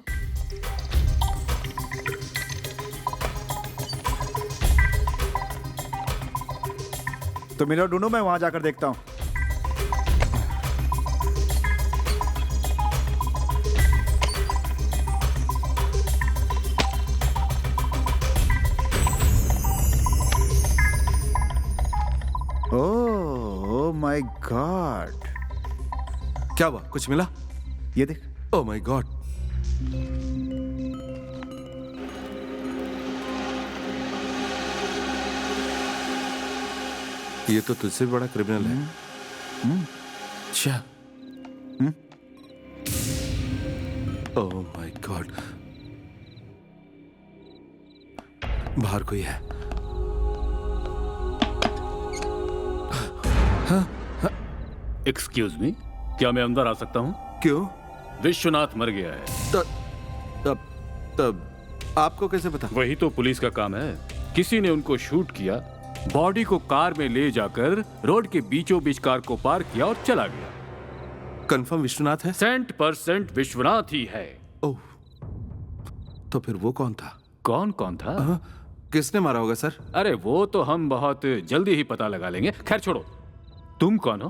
तो मिलो ढूंढो, मैं वहां जाकर देखता हूं। ओह माय गॉड, क्या हुआ? कुछ मिला? ये देख। ओह माय गॉड। ये तो तुझसे भी बड़ा क्रिमिनल है। अच्छा। ओह माय गॉड, बाहर कोई है। एक्सक्यूज मी, क्या मैं अंदर आ सकता हूँ? क्यों? विश्वनाथ मर गया है। तब आपको कैसे पता? वही तो पुलिस का काम है। किसी ने उनको शूट किया, बॉडी को कार में ले जाकर रोड के बीचों बीच कार को पार किया और चला गया। कंफर्म विश्वनाथ है? 100% विश्वनाथ ही है। ओह, तो फिर वो कौन था? कौन था? किसने मारा होगा सर? अरे वो तो हम बहुत जल्दी ही पता लगा लेंगे। खैर छोड़ो, तुम कौन हो?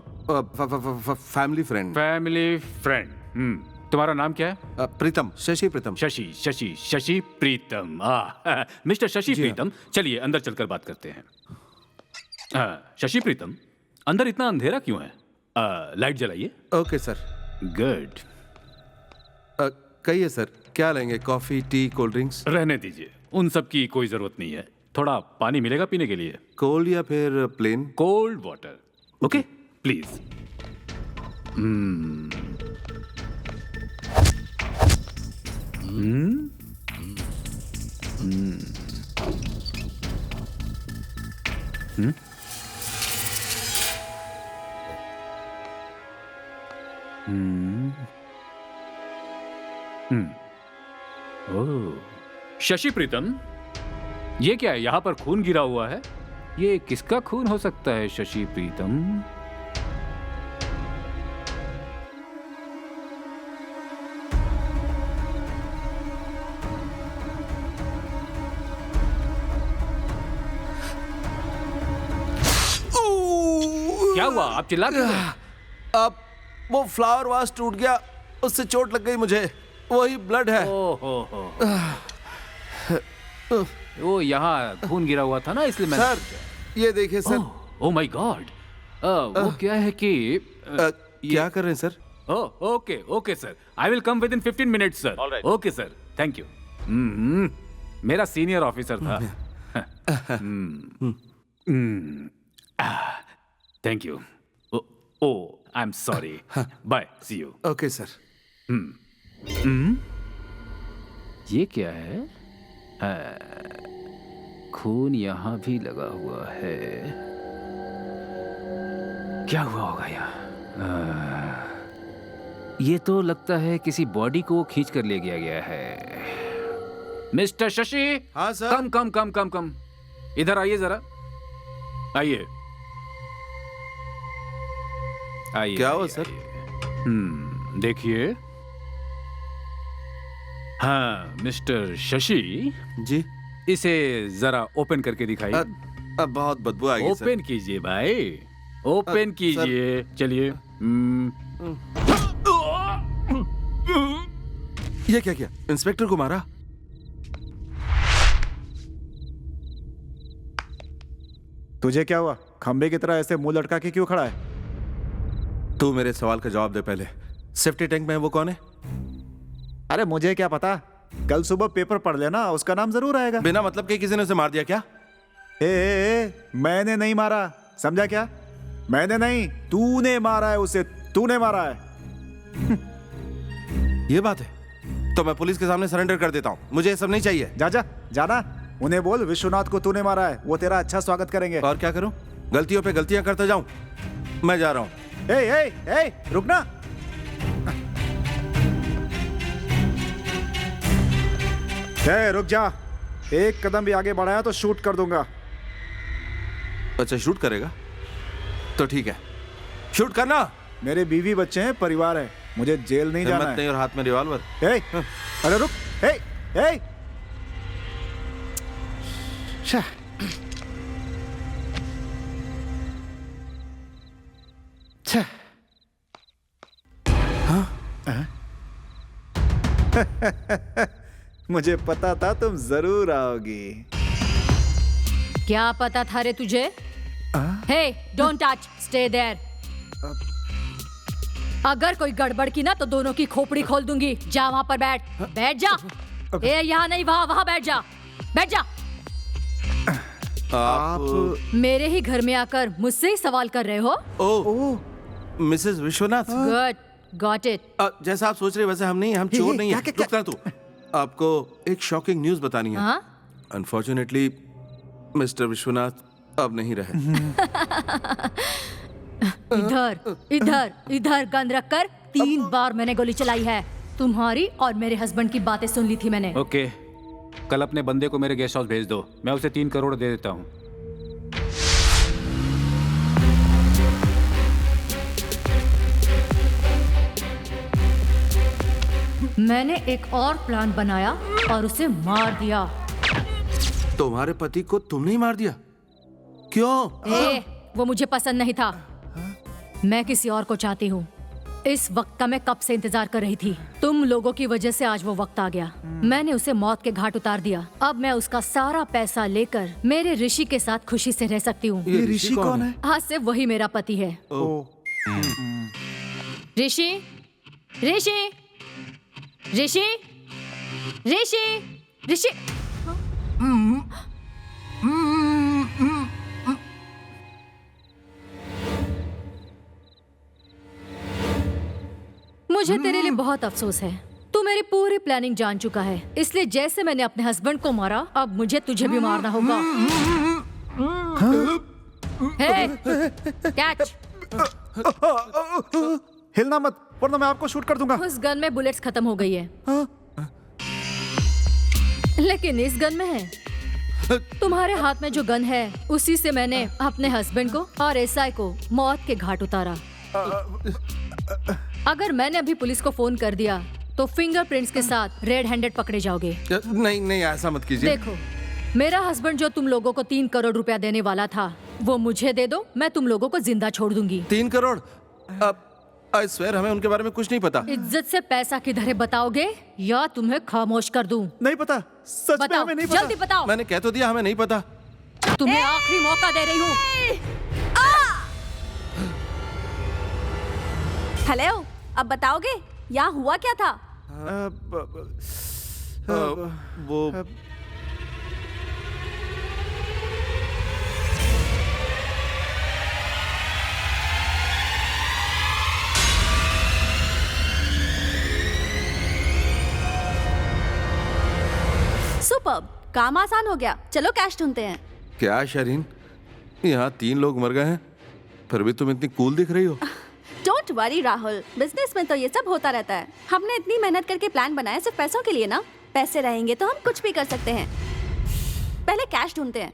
Family friend. Family friend. तुम्हारा नाम क्या है? प्रीतम, शशि प्रीतम। शशि प्रीतम। मिस्टर शशि प्रीतम, चलिए अंदर चलकर बात करते हैं। शशि प्रीतम, अंदर इतना अंधेरा क्यों है? लाइट जलाइए। Okay sir. गुड। कहिए सर, क्या लेंगे? Coffee, tea, cold drinks? रहने दीजिए, उन सब की कोई जरूरत नहीं है। थोड़ा पानी मिलेगा पीने के लिए? कोल्ड या फिर plain? Cold water. Okay, please. Shashi Pritam, ये क्या है? यहां पर खून गिरा हुआ है। ये किसका खून हो सकता है शशि प्रीतम? क्या हुआ? आप चिल्ला रहे हैं? अब वो फ्लावर वास टूट गया, उससे चोट लग गई मुझे। वही ब्लड है। ओहो। वो यहाँ खून गिरा हुआ था ना, इसलिए मैंने सर ये देखिए सर। Oh my God. वो क्या है कि क्या कर रहे हैं sir? Okay okay sir, I will come within 15 minutes sir. Okay sir, thank you. मेरा सीनियर ऑफिसर था। Thank you. I am sorry. Bye, see you. Okay sir. ये क्या है? खून यहाँ भी लगा हुआ है। क्या हुआ होगा यहाँ? ये तो लगता है किसी बॉडी को खींच कर ले गया है। मिस्टर शशि। हाँ सर। कम कम कम कम कम, इधर आइए जरा। आइए आइए। क्या हुआ सर? देखिए। हाँ मिस्टर शशि जी, इसे जरा ओपन करके दिखाइए। अब बहुत बदबू आएगी सर। ओपन कीजिए भाई, ओपन कीजिए। चलिए। ये क्या किया? इंस्पेक्टर को मारा? तुझे क्या हुआ? खंबे की तरह ऐसे मुंह लटका के क्यों खड़ा है? तू मेरे सवाल का जवाब दे पहले। सेफ्टी टैंक में वो कौन है? अरे मुझे क्या पता, कल सुबह पेपर पढ़ लेना, उसका नाम जरूर आएगा। बिना मतलब के किसी ने उसे मार दिया क्या? मैंने नहीं मारा, समझा क्या? मैंने नहीं, तूने मारा है उसे, तूने मारा है। ये बात है तो मैं पुलिस के सामने सरेंडर कर देता हूँ, मुझे ये सब नहीं चाहिए। जा जा जाना, उन्हें बोल विश्वनाथ को तूने मारा है, वो तेरा अच्छा स्वागत करेंगे। और क्या करूं? गलतियों पे गलतियां करते जाऊं? मैं जा रहा हूं। ए, रुकना। रुक जा, एक कदम भी आगे बढ़ाया तो शूट कर दूंगा। अच्छा शूट करेगा तो ठीक है, शूट करना। मेरे बीवी बच्चे हैं, परिवार है, मुझे जेल नहीं जाना हिम्मत है। नहीं और हाथ में रिवॉल्वर। अरे रुक, मुझे पता था तुम जरूर आओगी। क्या पता था रे तुझे? हे, डोंट टच, स्टे देयर। अगर कोई गड़बड़ की ना तो दोनों की खोपड़ी खोल दूंगी। जा वहाँ पर बैठ जा। ए यहाँ नहीं, वहाँ बैठ जा। आप मेरे ही घर में आकर मुझसे ही सवाल कर रहे हो? Oh Mrs Vishwanath. Good, got it. जैसा आप सोच रहे वैसे हम नहीं, हम चोर नहीं हैं। रुकना तू, आपको एक शॉकिंग न्यूज बतानी है। अनफॉर्चुनेटली मिस्टर विश्वनाथ अब नहीं रहे। इधर गन रखकर 3 बार मैंने गोली चलाई है। तुम्हारी और मेरे हस्बैंड की बातें सुन ली थी मैंने। ओके, कल अपने बंदे को मेरे गेस्ट हाउस भेज दो, मैं उसे 3 करोड़ दे देता हूँ। मैंने एक और प्लान बनाया और उसे मार दिया। तुम्हारे पति को तुमने ही मार दिया? क्यों? वो मुझे पसंद नहीं था। मैं किसी और को चाहती हूँ। इस वक्त का मैं कब से इंतजार कर रही थी। तुम लोगों की वजह से आज वो वक्त आ गया। मैंने उसे मौत के घाट उतार दिया। अब मैं उसका सारा पैसा लेकर मेरे ऋषि के साथ खुशी से रह सकती हूँ। ये ऋषि कौन है? आज से वही मेरा पति है। ऋषि, ऋषि, ऋषि, ऋषि, ऋषि। मुझे तेरे लिए बहुत अफसोस है। तू मेरी पूरी प्लानिंग जान चुका है, इसलिए जैसे मैंने अपने हस्बैंड को मारा, अब मुझे तुझे भी मारना होगा। कैच। हिलना मत, वरना मैं आपको शूट कर दूंगा। उस गन में बुलेट्स खत्म हो गई है, लेकिन इस गन में है। तुम्हारे हाथ में जो गन है, उसी से मैंने अपने हस्बैंड को और एसआई को मौत के घाट उतारा। अगर मैंने अभी पुलिस को फोन कर दिया तो फिंगरप्रिंट्स के साथ रेड हैंडेड पकड़े जाओगे। नहीं ऐसा मत कीजिए। देखो, मेरा हस्बैंड जो तुम लोगों को 3 करोड़ रुपया देने वाला था, वो मुझे दे दो, मैं तुम लोगों को जिंदा छोड़ दूंगी। 3 करोड़? आई स्वेयर हमें उनके बारे में कुछ नहीं पता। इज्जत से पैसा किधर है बताओगे या तुम्हें खामोश कर दूं? नहीं पता, सच में हमें नहीं पता। जल्दी बताओ। मैंने कह तो दिया हमें नहीं पता। तुम्हें आखिरी मौका दे रही हूँ। हेलो, अब बताओगे यहाँ हुआ क्या था? वो सुपर्ब, काम आसान हो गया। चलो कैश ढूंढते हैं। क्या शरीन, यहाँ 3 लोग मर गए हैं, फिर भी तुम इतनी कूल दिख रही हो। डोंट वरी राहुल, बिजनेस में तो ये सब होता रहता है। हमने इतनी मेहनत करके प्लान बनाया सिर्फ पैसों के लिए ना। पैसे रहेंगे तो हम कुछ भी कर सकते हैं। पहले कैश ढूंढते हैं।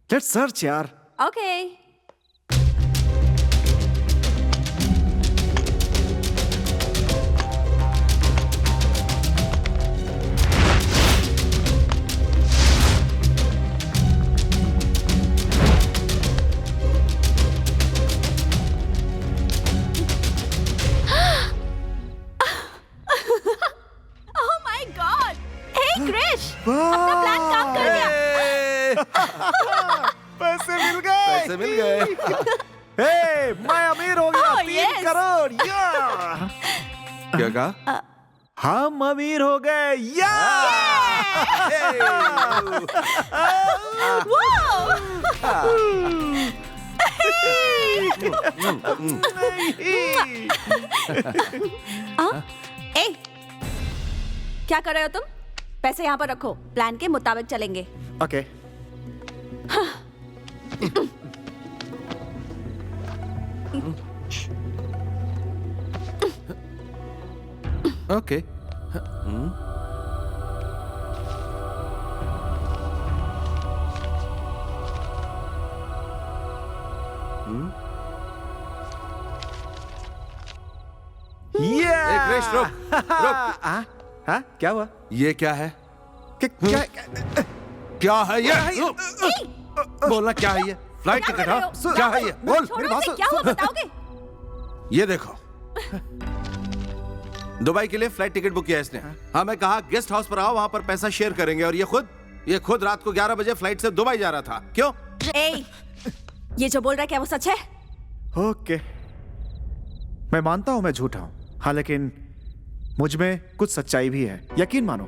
लेट्स सर्च यार। ओके। अपना प्लान काम कर गया। पैसे मिल गए। पैसे मिल गए। हे, मैं अमीर हो गया। Oh, 3 yes. करोड़ या क्या कहा? हम अमीर हो गए या ए, क्या कर रहे हो तुम? पैसे यहाँ पर रखो, प्लान के मुताबिक चलेंगे। ओके। ओके। एक रेस रुक। हाँ, क्या हुआ? ये क्या है? क्या क्या है ये? बोलना क्या है ये? फ्लाइट क्या टिकट? कर रहे हाँ? हो? क्या है ये? बोल। छोड़ो इसे, क्या हुआ बताओगे? ये देखो, दुबई के लिए फ्लाइट टिकट बुक किया इसने। हमें कहा गेस्ट हाउस पर आओ, वहां पर पैसा शेयर करेंगे, और ये खुद रात को 11 बजे फ्लाइट से दुबई जा रहा था। क्यों? ए, ये जो बोल रहा है क्या वो सच है? ओके, मैं मानता हूं मैं झूठा हूं, हाँ, लेकिन मुझ में कुछ सच्चाई भी है। यकीन मानो,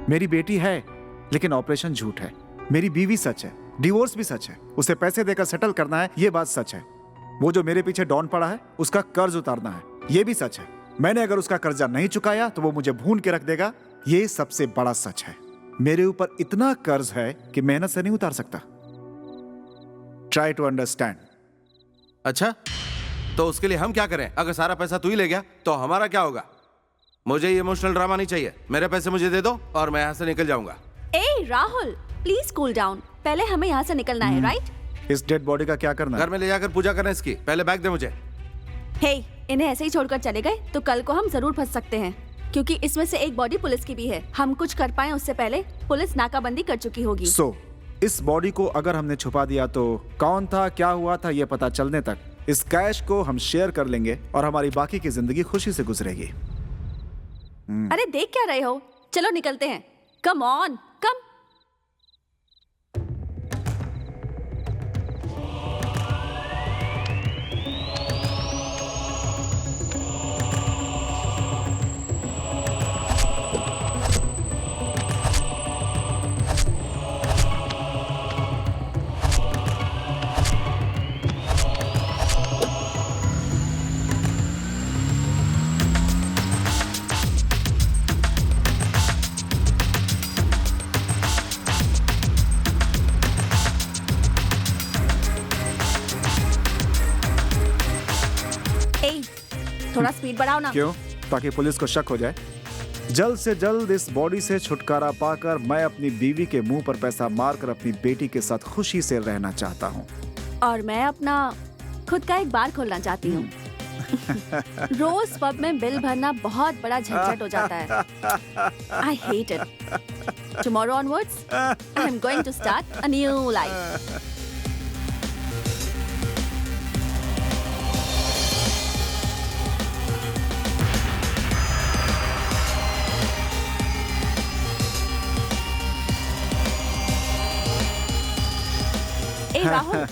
मेरी बेटी है लेकिन ऑपरेशन झूठ है। मेरी बीवी सच है, डिवोर्स भी सच है। उसे पैसे देकर सेटल करना है, ये बात सच है। वो जो मेरे पीछे डॉन पड़ा है, उसका कर्ज उतारना है, ये भी सच है। मैंने अगर उसका कर्जा नहीं चुकाया तो वो मुझे भून के रख देगा, ये सबसे बड़ा सच है। मेरे ऊपर इतना कर्ज है कि मेहनत से नहीं उतार सकता। Try to understand. अच्छा, तो उसके लिए हम क्या करें? अगर सारा पैसा तू ही ले गया तो हमारा क्या होगा? मुझे ये इमोशनल ड्रामा नहीं चाहिए। मेरे पैसे मुझे दे दो और मैं यहाँ से निकल जाऊंगा। ए राहुल, प्लीज कूल डाउन। पहले हमें यहाँ से निकलना है, राइट? इस डेड बॉडी का क्या करना है? घर में ले जाकर पूजा करना इसकी। पहले बैग दे मुझे। हे, इन्हें ऐसे ही छोड़कर चले गए तो कल को हम जरूर फंस सकते हैं, क्योंकि इसमें से एक बॉडी पुलिस की भी है। हम कुछ कर पाए उससे पहले पुलिस नाकाबंदी कर चुकी होगी। इस बॉडी को अगर हमने छुपा दिया तो कौन था, क्या हुआ था, ये पता चलने तक इस कैश को हम शेयर कर लेंगे और हमारी बाकी की जिंदगी खुशी से गुजरेगी। अरे देख क्या रहे हो? चलो निकलते हैं। कम ऑन, कम। थोड़ा स्पीड बढ़ाओ ना। क्यों? ताकि पुलिस को शक हो जाए। जल्द से जल्द इस बॉडी से छुटकारा पाकर मैं अपनी बीवी के मुंह पर पैसा मारकर अपनी बेटी के साथ खुशी से रहना चाहता हूँ। और मैं अपना खुद का एक बार खोलना चाहती हूँ। रोज पब में बिल भरना बहुत बड़ा झंझट हो जाता है। I hate it. Tomorrow onwards, I am going to start a new life. ए राहुल,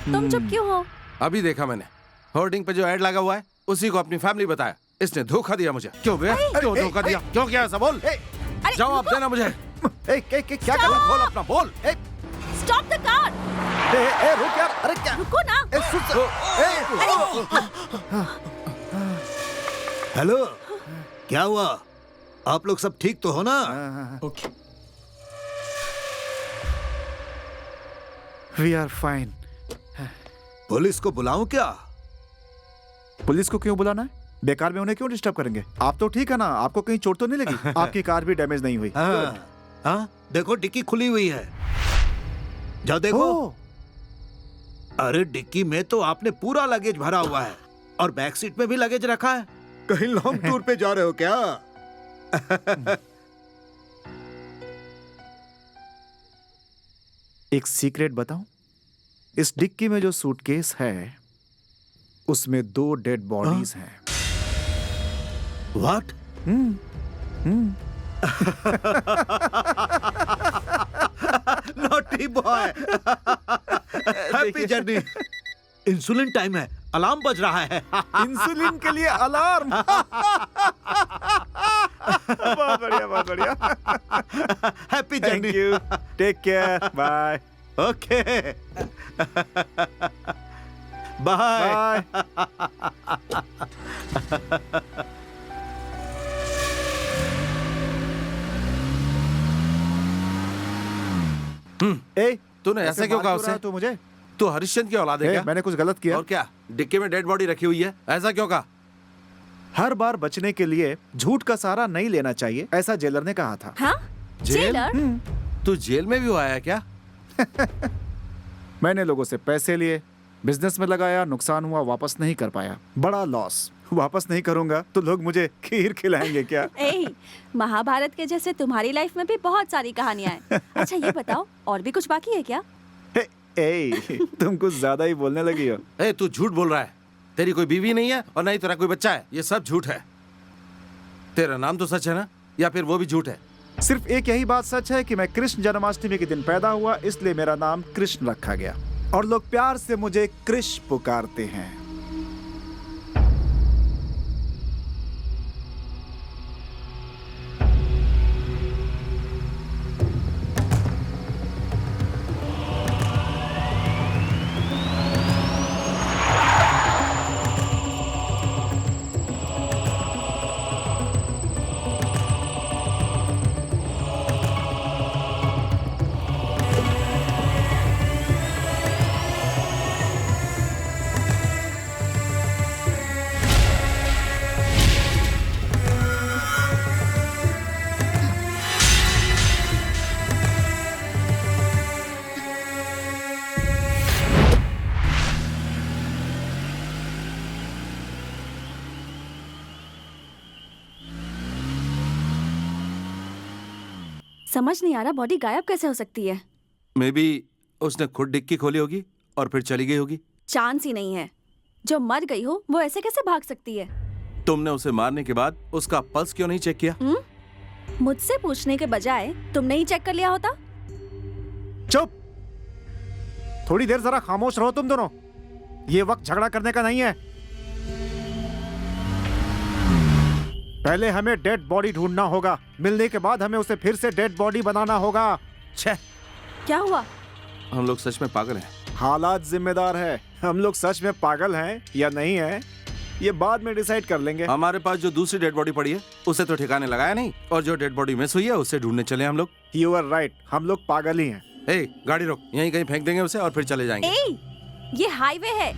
तुम चुप क्यों हो? अभी देखा मैंने, होर्डिंग पे जो ऐड लगा हुआ है उसी को अपनी फैमिली बताया। इसने धोखा दिया मुझे। क्यों बे? क्यों धोखा दिया? क्यों किया ऐसा? बोल, जवाब देना मुझे। क्या मुंह खोल अपना, बोल। Stop the car! रुक यार, अरे क्या? रुको ना। हेलो, क्या हुआ? आप लोग सब ठीक तो हो ना? We are fine. पुलिस को बुलाऊं क्या? पुलिस को क्यों बुलाना है? बेकार में उन्हें क्यों डिस्टर्ब करेंगे? आप तो ठीक है ना? आपको कहीं चोट तो नहीं लगी? आपकी कार भी डैमेज नहीं हुई। हाँ, देखो डिक्की खुली हुई है। जाओ देखो। अरे डिक्की में तो आपने पूरा लगेज भरा हुआ है और बैक सीट में भी लगेज रखा है। कहीं लॉन्ग टूर पे जा रहे हो क्या? एक सीक्रेट बताऊं? इस डिक्की में जो सूटकेस है उसमें 2 डेड बॉडीज हैं। What? Naughty boy. Happy journey. Insulin time है, अलार्म बज रहा है। इंसुलिन के लिए अलार्म। बहुत बढ़िया, बहुत बढ़िया। Happy thank journey. You, take care, bye okay bye. Bye. ए, तूने ऐसा क्यों मार कहा रहा उसे? है तू मुझे? तू हरिश्चंद्र की औलाद है ए, क्या? मैंने कुछ गलत किया? और क्या डिक्की में डेड बॉडी रखी हुई है, ऐसा क्यों कहा? हर बार बचने के लिए झूठ का सहारा नहीं लेना चाहिए, ऐसा जेलर ने कहा था। हाँ जेल? जेलर? तू जेल में भी हुआ है क्या? मैंने लोगों से पैसे लिए, बिजनेस में लगाया, नुकसान हुआ, वापस नहीं कर पाया, बड़ा लॉस। वापस नहीं करूंगा तो लोग मुझे खीर खिलाएंगे क्या? ए, महाभारत के जैसे तुम्हारी लाइफ में भी बहुत सारी कहानियां हैं। अच्छा ये बताओ, और भी कुछ बाकी है क्या? ए, तुम कुछ ज्यादा ही बोलने लगी हो। ए, तू झूठ बोल रहा है। तेरी कोई बीवी नहीं है और ना ही तेरा कोई बच्चा है, ये सब झूठ है। तेरा नाम तो सच है ना, या फिर वो भी झूठ है? सिर्फ एक यही बात सच है कि मैं कृष्ण जन्माष्टमी के दिन पैदा हुआ, इसलिए मेरा नाम कृष्ण रखा गया और लोग प्यार से मुझे कृष पुकारते हैं। समझ नहीं आ रहा, बॉडी गायब कैसे हो सकती है? मे बी उसने खुद डिक्की खोली होगी और फिर चली गई होगी। चांस ही नहीं है। जो मर गई हो वो ऐसे कैसे भाग सकती है? तुमने उसे मारने के बाद उसका पल्स क्यों नहीं चेक किया? मुझसे पूछने के बजाय तुमने ही चेक कर लिया होता। चुप, थोड़ी देर जरा खामोश रहो तुम दोनों। ये वक्त झगड़ा करने का नहीं है। पहले हमें डेड बॉडी ढूंढना होगा, मिलने के बाद हमें उसे फिर से डेड बॉडी बनाना होगा। छह, क्या हुआ? हम लोग सच में पागल हैं। हालात जिम्मेदार है। हम लोग सच में पागल हैं या नहीं है, ये बाद में डिसाइड कर लेंगे। हमारे पास जो दूसरी डेड बॉडी पड़ी है उसे तो ठिकाने लगाया नहीं, और जो डेड बॉडी मिस हुई है उसे ढूंढने चले हम लोग। यू आर राइट, हम लोग पागल ही हैं। ए, गाड़ी रोक, यहीं कहीं फेंक देंगे उसे और फिर चले जाएंगे। ए, ये हाईवे है,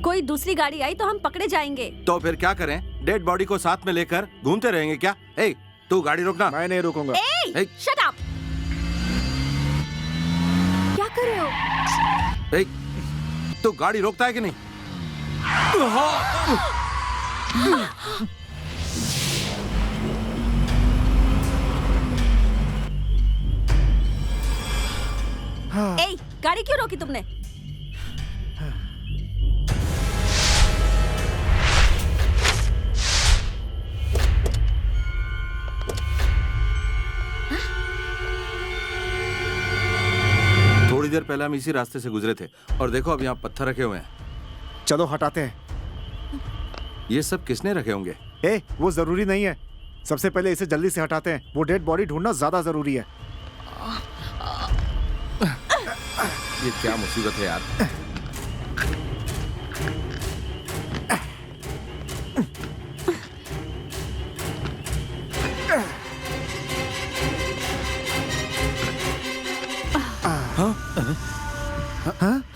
कोई दूसरी गाड़ी आई तो हम पकड़े जाएंगे। तो फिर क्या करें? डेड बॉडी को साथ में लेकर घूमते रहेंगे क्या? ए, तू गाड़ी रोकना। मैं नहीं रुकूंगा। ए, शट अप! क्या कर रहे हो? ए, तू गाड़ी रोकता है कि नहीं? ए, गाड़ी क्यों रोकी तुमने? थोड़ी देर पहले हम इसी रास्ते से गुजरे थे और देखो अब यहाँ पत्थर रखे हुए हैं। चलो हटाते हैं। ये सब किसने रखे होंगे? ए, वो जरूरी नहीं है। सबसे पहले इसे जल्दी से हटाते हैं। वो डेड बॉडी ढूंढना ज्यादा जरूरी है। ये क्या मुसीबत है यार।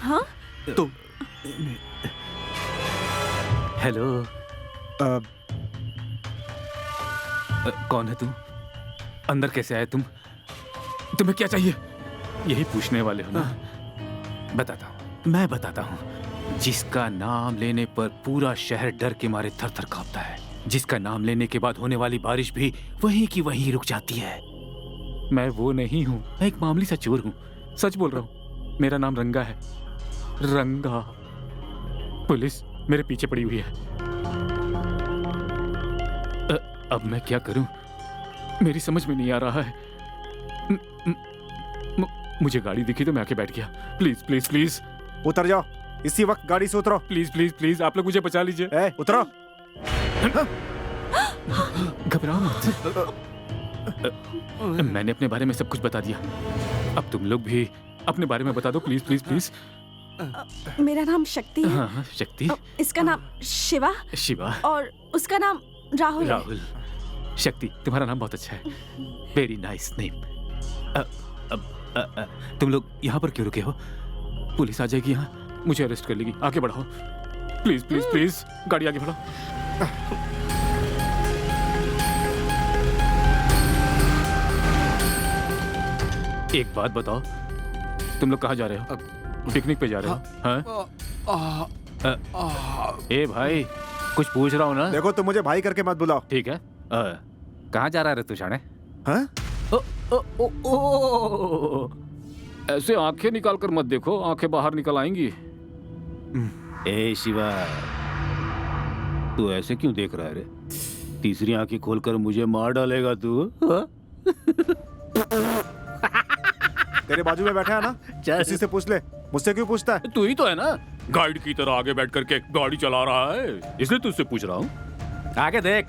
हाँ? तुम हेलो, कौन है तुम? अंदर कैसे आए तुम? तुम्हें क्या चाहिए? यही पूछने वाले हो ना? बताता हूँ, मैं बताता हूँ। जिसका नाम लेने पर पूरा शहर डर के मारे थर थर कांपता है, जिसका नाम लेने के बाद होने वाली बारिश भी वहीं की वहीं रुक जाती है। मैं वो नहीं हूँ, मैं एक मामूली सा चोर हूँ। सच बोल रहा हूँ, मेरा नाम रंगा है। रंगा। पुलिस मेरे पीछे पड़ी हुई है। अब मैं क्या करूं? मेरी समझ में नहीं आ रहा है। मुझे गाड़ी दिखी तो मैं आके बैठ गया। प्लीज प्लीज प्लीज उतर जाओ, इसी वक्त गाड़ी से उतरो। प्लीज प्लीज प्लीज आप लोग मुझे बचा लीजिए। उतरो। घबराओ मत। मैंने अपने बारे में सब कुछ बता दिया, अब तुम लोग भी अपने बारे में बता दो प्लीज प्लीज प्लीज। मेरा नाम शक्ति है। हाँ शक्ति। इसका नाम शिवा। शिवा। और उसका नाम राहुल है। राहुल। शक्ति तुम्हारा नाम बहुत अच्छा है, वेरी नाइस नेम। तुम लोग यहाँ पर क्यों रुके हो? पुलिस आ जाएगी यहाँ, मुझे अरेस्ट कर लेगी। आगे बढ़ाओ प्लीज प्लीज प्लीज, गाड़ी आगे बढ़ाओ। एक बात बताओ, तुम लोग कहाँ जा रहे हो? पिकनिक पे जा रहे हो? हाँ? ए भाई, कुछ पूछ रहा हूँ ना। देखो तुम मुझे भाई करके मत बुलाओ। ठीक है। कहाँ जा रहा है तू शाने? हाँ? ऐसे आंखें निकाल कर मत देखो, आंखें बाहर निकल आएंगी। ए शिवा, तू ऐसे क्यों देख रहा है रे? तीसरी आंखें खोलकर मुझे मार डालेगा तू। तेरे बाजू में बैठा है ना, किसी से पूछ ले, मुझसे क्यों पूछता है? तू ही तो है ना गाइड की तरह आगे बैठ करके गाड़ी चला रहा है, इसलिए तुझसे पूछ रहा हूँ। आगे देख।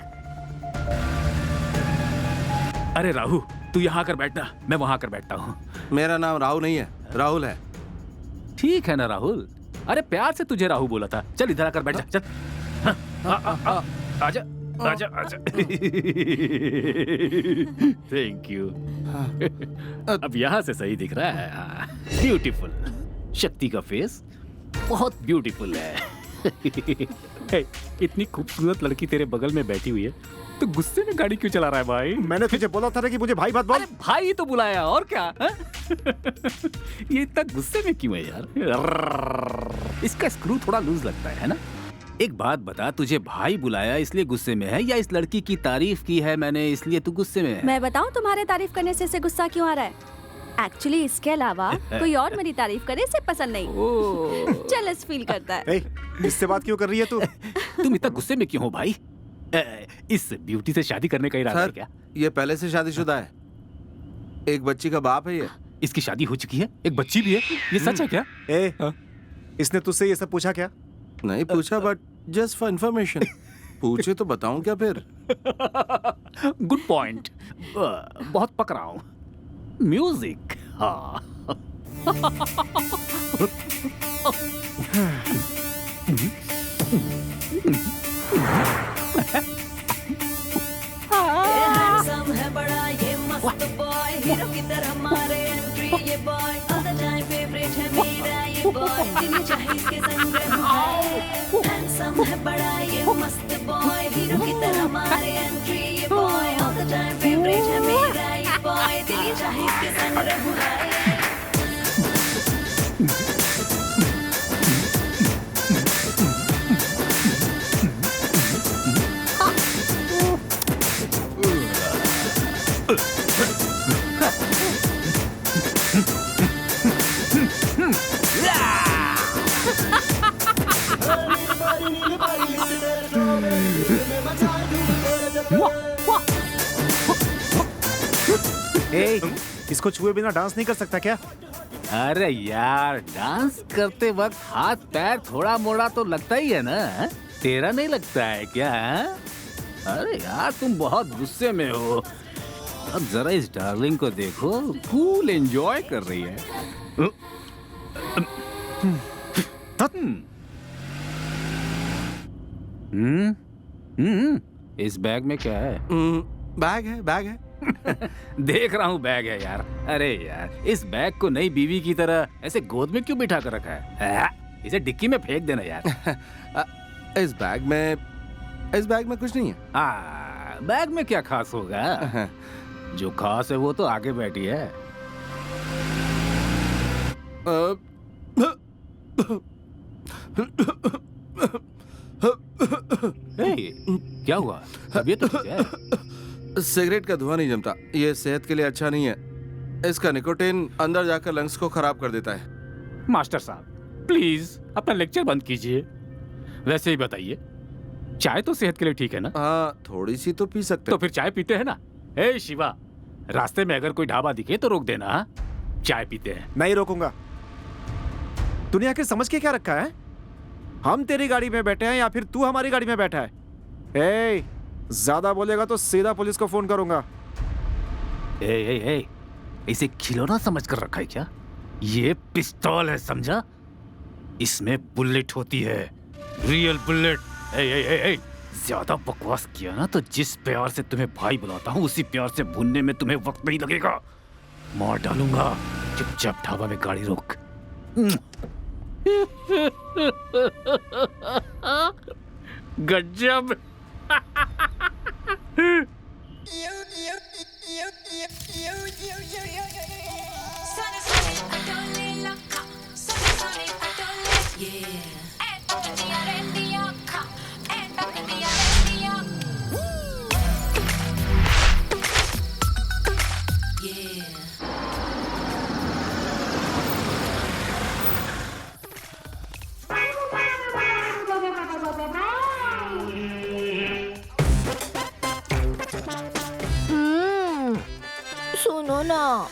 अरे राहु, तू यहाँ आकर बैठना, मैं वहां आकर बैठता हूँ। मेरा नाम राहुल नहीं है, राहुल है। ठीक है ना राहुल? अरे प्यार से तुझे राहु बोला था। चल इधर आकर बैठ जा, चल। आजा आजा आजा। Thank you. अब यहाँ से सही दिख रहा है। ब्यूटीफुल। शक्ति का फेस बहुत ब्यूटीफुल है। इतनी खूबसूरत लड़की तेरे बगल में बैठी हुई है, तो गुस्से में गाड़ी क्यों चला रहा है भाई? मैंने तुझे बोला था ना कि मुझे भाई मत बोल। अरे भाई ही तो बुलाया, और क्या? ये इतना गुस्से में क्यों है यार? इसका स्क्रू थोड़ा लूज लगता है ना? एक बात बता, तुझे भाई बुलाया इसलिए गुस्से में है, या इस लड़की की तारीफ की है मैंने इसलिए तू गुस्से में है? मैं बताऊं तुम्हारे तारीफ करने से गुस्सा क्यों आ रहा है? एक्चुअली इसके अलावा कोई और मेरी तारीफ करे इसे पसंद नहीं। जेलस फील करता है। इससे बात क्यों कर रही है तू? तुम इतना गुस्से में क्यों हो भाई? इस ब्यूटी से शादी करने का इरादा है क्या? ये पहले से शादीशुदा है, एक बच्ची का बाप है ये। इसकी शादी हो चुकी है, एक बच्ची भी है, ये सच है क्या? इसने तुझसे ये सब पूछा क्या? नहीं पूछा, बट जस्ट फॉर इन्फॉर्मेशन। पूछे तो बताऊं क्या फिर? Good point. बहुत पक रहा हूँ। म्यूजिक। हाँ। है बड़ा ये मस्त बॉय, हीरो की तरह मारे एंट्री ये boy, all the time favourite है मेरा ये बॉय, दिल चाहे इसके संग रहूं। हैंडसम है बड़ा ये मस्त बॉय, हीरो की तरह मारे एंट्री ये boy, all the time favourite है मेरा ये बॉय, दिल चाहे इसके संग रहूं। इसको छुए बिना डांस नहीं कर सकता क्या? अरे यार, डांस करते वक्त हाथ पैर थोड़ा मोड़ा तो लगता ही है ना? तेरा नहीं लगता है क्या? अरे यार, तुम बहुत गुस्से में हो। अब जरा इस डार्लिंग को देखो, कूल एंजॉय कर रही है। इस बैग में क्या है? बैग है, बैग है। देख रहा हूँ बैग है यार। अरे यार, इस बैग को नई बीवी की तरह ऐसे गोद में क्यों बिठा कर रखा है? इसे डिक्की में फेंक देना यार। इस बैग में कुछ नहीं है। बैग में क्या खास होगा? जो खास है वो तो आगे बैठी है। क्या हुआ? तबीयत तो ठीक है? सिगरेट का धुआं नहीं जमता, ये सेहत के लिए अच्छा नहीं है। इसका निकोटीन अंदर जाकर लंग्स को खराब कर देता है। मास्टर साहब, प्लीज अपना लेक्चर बंद कीजिए। वैसे ही बताइए, चाय तो सेहत के लिए ठीक है ना? हाँ, थोड़ी सी तो पी सकते। तो फिर चाय पीते हैं ना? ए शिवा, रास्ते में अगर कोई ढाबा दिखे तो रोक देना। चाय पीते हैं। नहीं रोकूंगा। तूने आखिर समझ के क्या रखा है? हम तेरी गाड़ी में बैठे हैं या फिर तू हमारी गाड़ी में बैठा है? ए, ज्यादा बोलेगा तो सीधा पुलिस को फोन करूंगा। ए, इसे खिलौना समझ कर रखा है क्या? ये पिस्तौल है, समझा? इसमें बुलेट होती है, रियल बुलेट। ए, ज्यादा बकवास किया ना तो जिस प्यार से तुम्हें भाई बुलाता हूँ उसी प्यार से भूनने में तुम्हें वक्त नहीं लगेगा। मार डालूंगा। चुपचाप ढाबा में गाड़ी रोक। गजब। सुनो ना,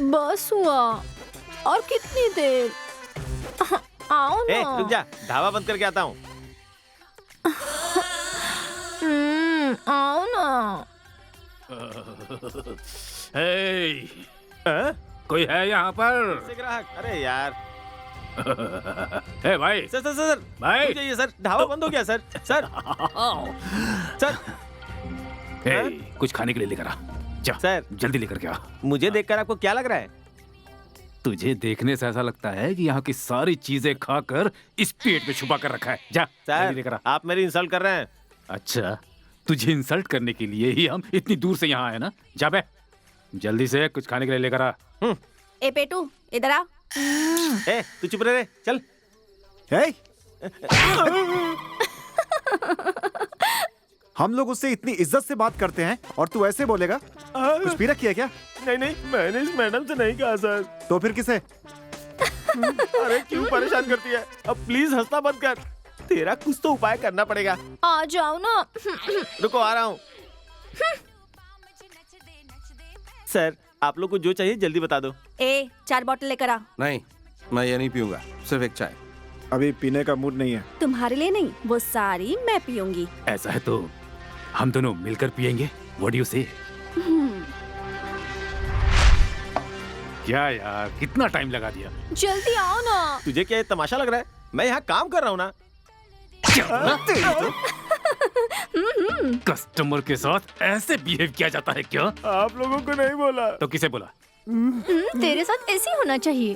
बस हुआ और कितनी देर? आओ ना। रुक जा, ढाबा बंद करके आता हूँ। आओ ना। कोई है यहाँ पर? से ग्राहक। अरे यार। ए भाई। सर भाई। रुक जाइए सर, ढाबा बंद हो गया सर। सर कुछ खाने के लिए लेकर आ। जा सर, जल्दी लेकर के आ। मुझे देखकर आपको क्या लग रहा है? तुझे देखने से ऐसा लगता है कि यहाँ की सारी चीजें खाकर इस पेट में छुपा कर रखा है। जा जल्दी लेकर आ। आप मेरी इंसल्ट कर रहे हैं। अच्छा, तुझे इंसल्ट करने के लिए ही हम इतनी दूर से यहाँ आए ना? जा बे, जल्दी से कुछ खाने के लिए लेकर आ। ए पेटू, इधर आ। तू चुप रह, चल। हम लोग उससे इतनी इज्जत से बात करते हैं और तू ऐसे बोलेगा? कुछ पी रखी है क्या? नहीं, मैंने इस मैडम से नहीं कहा सर। तो फिर किसे? अरे क्यों परेशान करती है? अब प्लीज हंसना बंद कर। तेरा कुछ तो उपाय करना पड़ेगा। आ जाओ ना। रुको, आ रहा हूँ। सर, आप लोग को जो चाहिए जल्दी बता दो। 4 बॉटल लेकर आ। नहीं, मैं ये नहीं पीऊंगा, सिर्फ एक चाय। अभी पीने का मूड नहीं है। तुम्हारे लिए नहीं, वो सारी मैं पीऊंगी। ऐसा है तो हम दोनों मिलकर पियेंगे। व्हाट डू यू से? क्या यार, कितना टाइम लगा दिया। जल्दी आओ ना। तुझे क्या ये तमाशा लग रहा है? मैं यहाँ काम कर रहा हूँ ना। कस्टमर के साथ ऐसे बिहेव किया जाता है क्या? आप लोगों को नहीं बोला तो किसे बोला? तेरे साथ ऐसे ही होना चाहिए।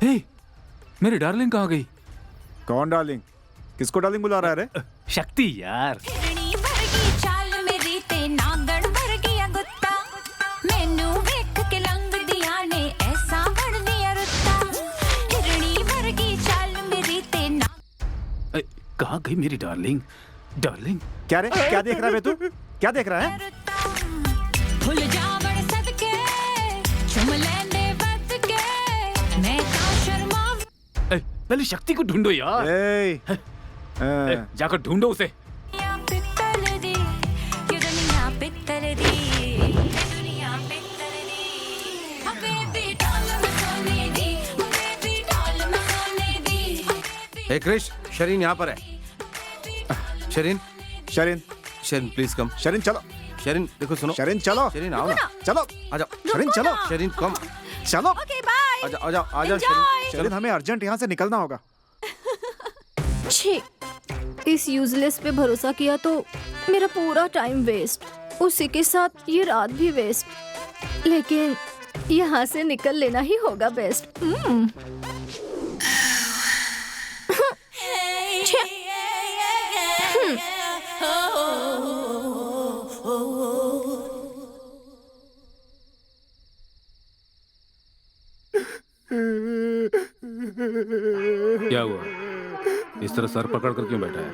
हे, मेरी डार्लिंग कहाँ गई? कौन डार्लिंग? किसको डार्लिंग बुला रहा है रे? शक्ति यार। कहाँ गई मेरी डार्लिंग? डार्लिंग क्या रे? क्या देख रहा है तू? क्या देख रहा है? पहले शक्ति को ढूंढो यार। जाकर ढूंढो उसे। हे क्रिश, शरीन यहाँ पर है। Shareen please come. शरीन चलो। शरीन देखो, सुनो। शरीन चलो। शरीन आओ ना। चलो। आ जाओ। शरीन चलो। शरीन कम। चलो। Okay bye. आ जाओ शरीन। शरीन, हमें अर्जेंट यहाँ से निकलना होगा। छी, इस यूजलेस पे भरोसा किया तो मेरा पूरा टाइम वेस्ट, उसी के साथ ये रात भी वेस्ट। लेकिन यहाँ से निकल लेना ही होगा बेस्ट। क्या हुआ? इस तरह सर पकड़ कर क्यों बैठा है?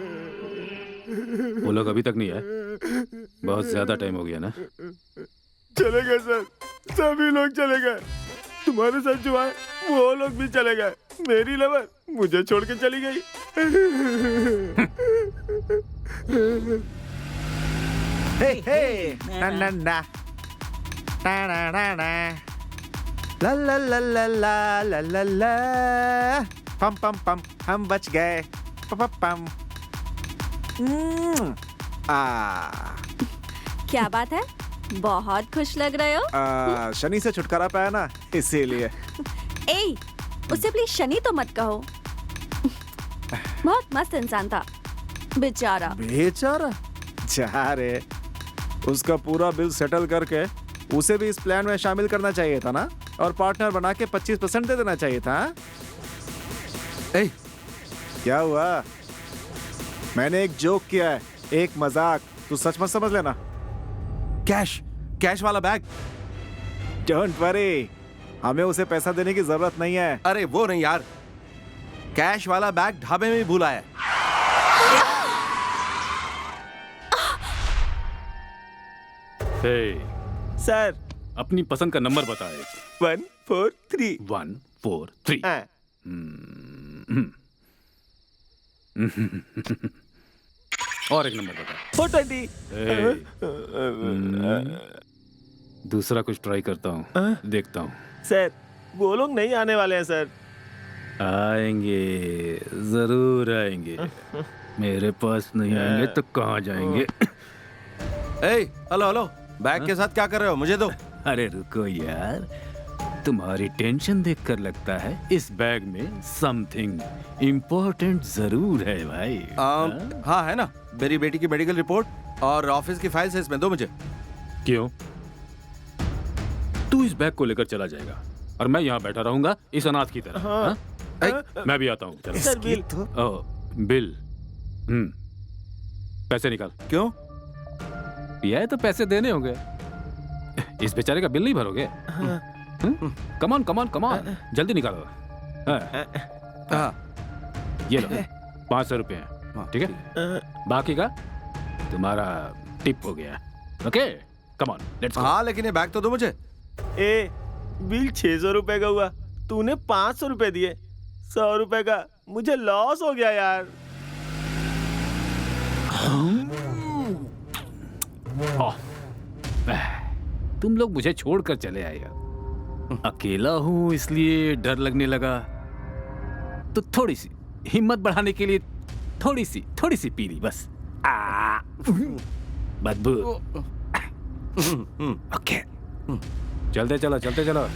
वो लोग अभी तक नहीं आए? बहुत ज्यादा टाइम हो गया ना? चले गए सर, सभी लोग चले गए। तुम्हारे साथ जो आए वो लोग भी चले गए। मेरी लवर मुझे छोड़ के चली गई। हे हे ना ना ना ना ना ना ना ला ला ला ला ला ला ला ला पम पम पम हम बच गए पम पम क्या बात है, बहुत खुश लग रहे हो। शनि से छुटकारा पाया ना, इसीलिए। ए, उसे प्लीज शनि तो मत कहो। बहुत मस्त इंसान था, बेचारा। बेचारा जा रे, उसका पूरा बिल सेटल करके उसे भी इस प्लान में शामिल करना चाहिए था ना, और पार्टनर बना के 25% दे देना चाहिए था। ए, क्या हुआ? मैंने एक जोक किया है, एक मजाक, तू सच मत समझ लेना। कैश वाला बैग। डोंट वरी, हमें उसे पैसा देने की जरूरत नहीं है। अरे वो नहीं यार, कैश वाला बैग ढाबे में ही भूला है। सर अपनी पसंद का नंबर बताए। 143। 143। और एक नंबर बता। 420। दूसरा कुछ ट्राई करता हूँ, देखता हूँ। सर वो लोग नहीं आने वाले हैं सर। आएंगे, जरूर आएंगे। मेरे पास नहीं आएंगे तो कहाँ जाएंगे? हेलो हेलो, बैग के साथ क्या कर रहे हो? मुझे दो। अरे रुको यार, तुम्हारी टेंशन देखकर लगता है इस बैग में समथिंग इम्पोर्टेंट जरूर है भाई। हाँ है ना, मेरी बेटी की मेडिकल रिपोर्ट और ऑफिस की फाइल्स है इसमें, दो मुझे। क्यों? तू इस बैग को लेकर चला जाएगा और मैं यहाँ बैठा रहूंगा इस अनाथ की तरह। हाँ? मैं भी आता हूँ। चलो। Sir bill. बिल। पैसे निकाल। क्यों? पिया है तो पैसे देने होंगे। इस बेचारे का बिल नहीं भरोगे? कमान कमान कमान, जल्दी निकालो। ये लो 500 रुपए हैं, ठीक है? बाकी का तुम्हारा टिप हो गया। Okay come on, let's go. हाँ लेकिन ये बैग तो दो मुझे। ए, बिल 600 रुपए का हुआ, तूने 500 रुपए दिए। 100 रुपए का मुझे लॉस हो गया यार। तुम लोग मुझे छोड़कर चले आए यार। अकेला हूं इसलिए डर लगने लगा, तो थोड़ी सी हिम्मत बढ़ाने के लिए थोड़ी सी पी ली बस। बदबू। ओके चलते चलो।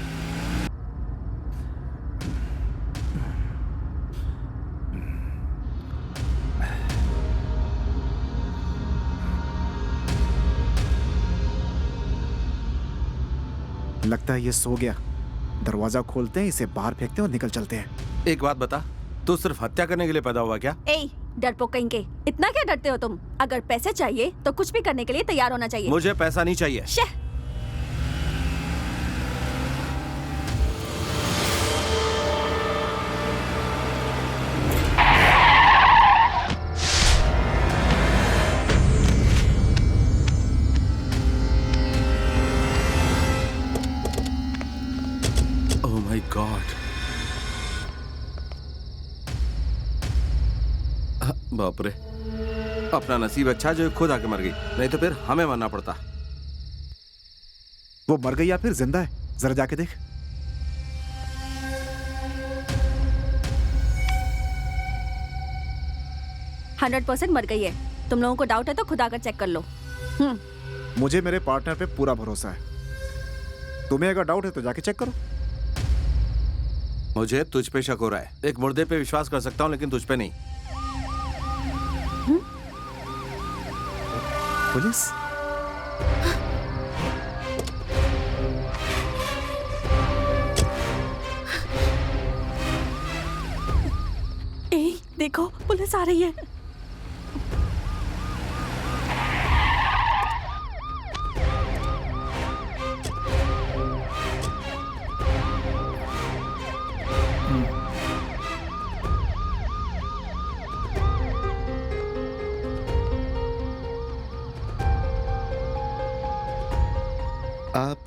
लगता है ये सो गया। दरवाजा खोलते हैं, इसे बाहर फेंकते हैं और निकल चलते हैं। एक बात बता, तू सिर्फ हत्या करने के लिए पैदा हुआ क्या? ए, डरपोक कहीं के, इतना क्या डरते हो तुम? अगर पैसे चाहिए तो कुछ भी करने के लिए तैयार होना चाहिए। मुझे पैसा नहीं चाहिए। शह। Oh my God. बाप रे, अपना नसीब अच्छा जो खुद आके मर गई, नहीं तो फिर हमें मरना पड़ता। वो मर गई या फिर जिंदा है? जरा जाके देख। हंड्रेड 100% मर गई है। तुम लोगों को डाउट है तो खुद आकर चेक कर लो। मुझे मेरे पार्टनर पे पूरा भरोसा है। तुम्हें अगर डाउट है तो जाके चेक करो। मुझे तुझ पे शक हो रहा है। एक मुर्दे पे विश्वास कर सकता हूँ लेकिन तुझ पे नहीं। पुलिस? ए, देखो पुलिस आ रही है। आप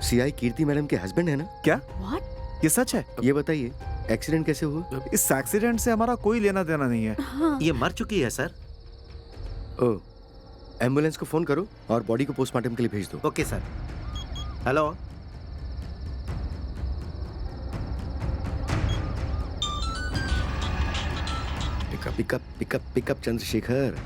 सीआई कीर्ति मैडम के हस्बैंड है ना? क्या? What? ये सच है? ये बताइए, एक्सीडेंट कैसे हुआ? इस एक्सीडेंट से हमारा कोई लेना देना नहीं है। ये मर चुकी है सर। ओ, एम्बुलेंस को फोन करो और बॉडी को पोस्टमार्टम के लिए भेज दो। Okay sir. Hello, pickup pickup pickup pickup Chandrashekhar,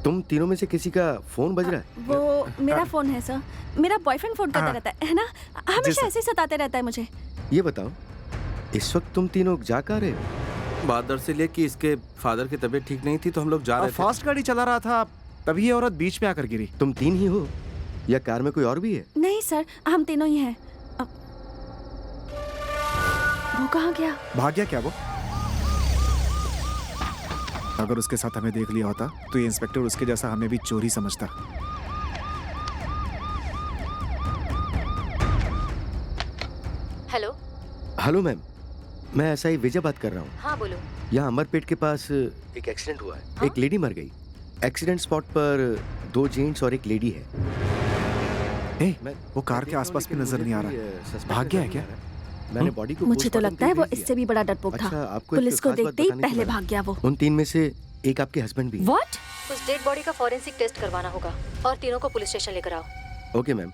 तुम तीनों में से किसी का फोन बज रहा है? वो मेरा फोन है सर। मेरा बॉयफ्रेंड फोन करता रहता है ना, हमेशा ऐसे ही सताते रहता है मुझे। ये बताओ, इस वक्त तुम तीनों जा कहाँ रहे हो? बात दरअसल ये कि इसके फादर की तबीयत ठीक नहीं थी तो हम लोग जा रहे थे। फास्ट गाड़ी चला रहा था, तभी ये औरत बीच में आकर गिरी। तुम तीन ही हो या कार में कोई और भी है? नहीं सर, हम तीनों ही हैं। वो कहाँ गया? भाग गया क्या वो? अगर उसके साथ हमें देख लिया होता तो ये इंस्पेक्टर उसके जैसा हमें भी चोरी समझता। हेलो। हेलो मैम, मैं ऐसा ही विजय बात कर रहा हूँ। हाँ बोलो। यहाँ अमरपेट के पास एक एक्सीडेंट हुआ है। हाँ? एक लेडी मर गई। एक्सीडेंट स्पॉट पर 2 जेंट्स और एक लेडी है। वो कार के आसपास भी नजर नहीं आ रहा। भाग गया है क्या? मैंने बॉडी को मुझे तो लगता है वो इससे भी बड़ा डरपोक था। पुलिस को देखते ही पहले भाग गया वो। उन 3 में से एक आपके हस्बैंड भी। व्हाट? उस डेड बॉडी का फॉरेंसिक टेस्ट करवाना होगा और तीनों को पुलिस स्टेशन लेकर आओ। Okay ma'am.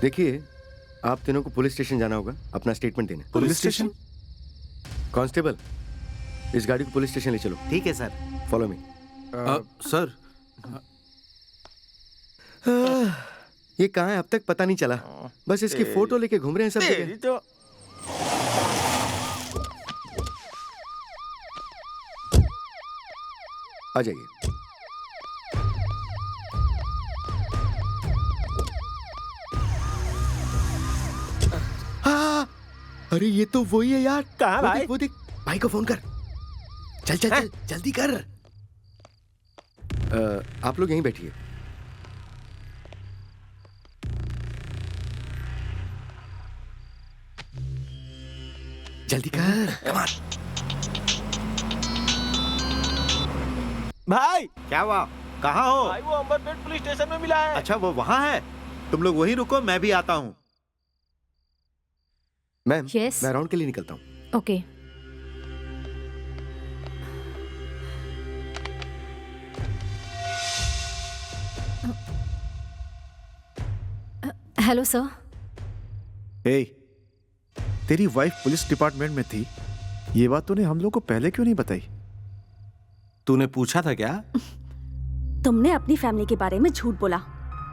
देखिए, आप तीनों को पुलिस स्टेशन जाना होगा अपना स्टेटमेंट देने। Police station? कांस्टेबल, इस गाड़ी को पुलिस स्टेशन ले चलो। ठीक है सर। Follow me. सर, ये कहाँ है अब तक पता नहीं चला। बस इसकी फोटो लेके घूम रहे हैं सब जगह। तो आ जाइए। अरे ये तो वही है यार। कहाँ वो भाई? देख, वो देख, भाई को फोन कर। चल चल चल, जल्दी कर। आप लोग यहीं बैठिए। जल्दी कर। Come on. भाई, क्या हुआ? कहाँ हो? भाई वो अंबरपेट पुलिस स्टेशन में मिला है। अच्छा, वो वहाँ है। तुम लोग वहीं रुको, मैं भी आता हूँ। Ma'am, Yes. मैं राउंड के लिए निकलता हूँ। ओके। Hello sir. तेरी वाइफ पुलिस डिपार्टमेंट में थी, ये बात तूने हम लोग को पहले क्यों नहीं बताई? तूने पूछा था क्या? तुमने अपनी फैमिली के बारे में झूठ बोला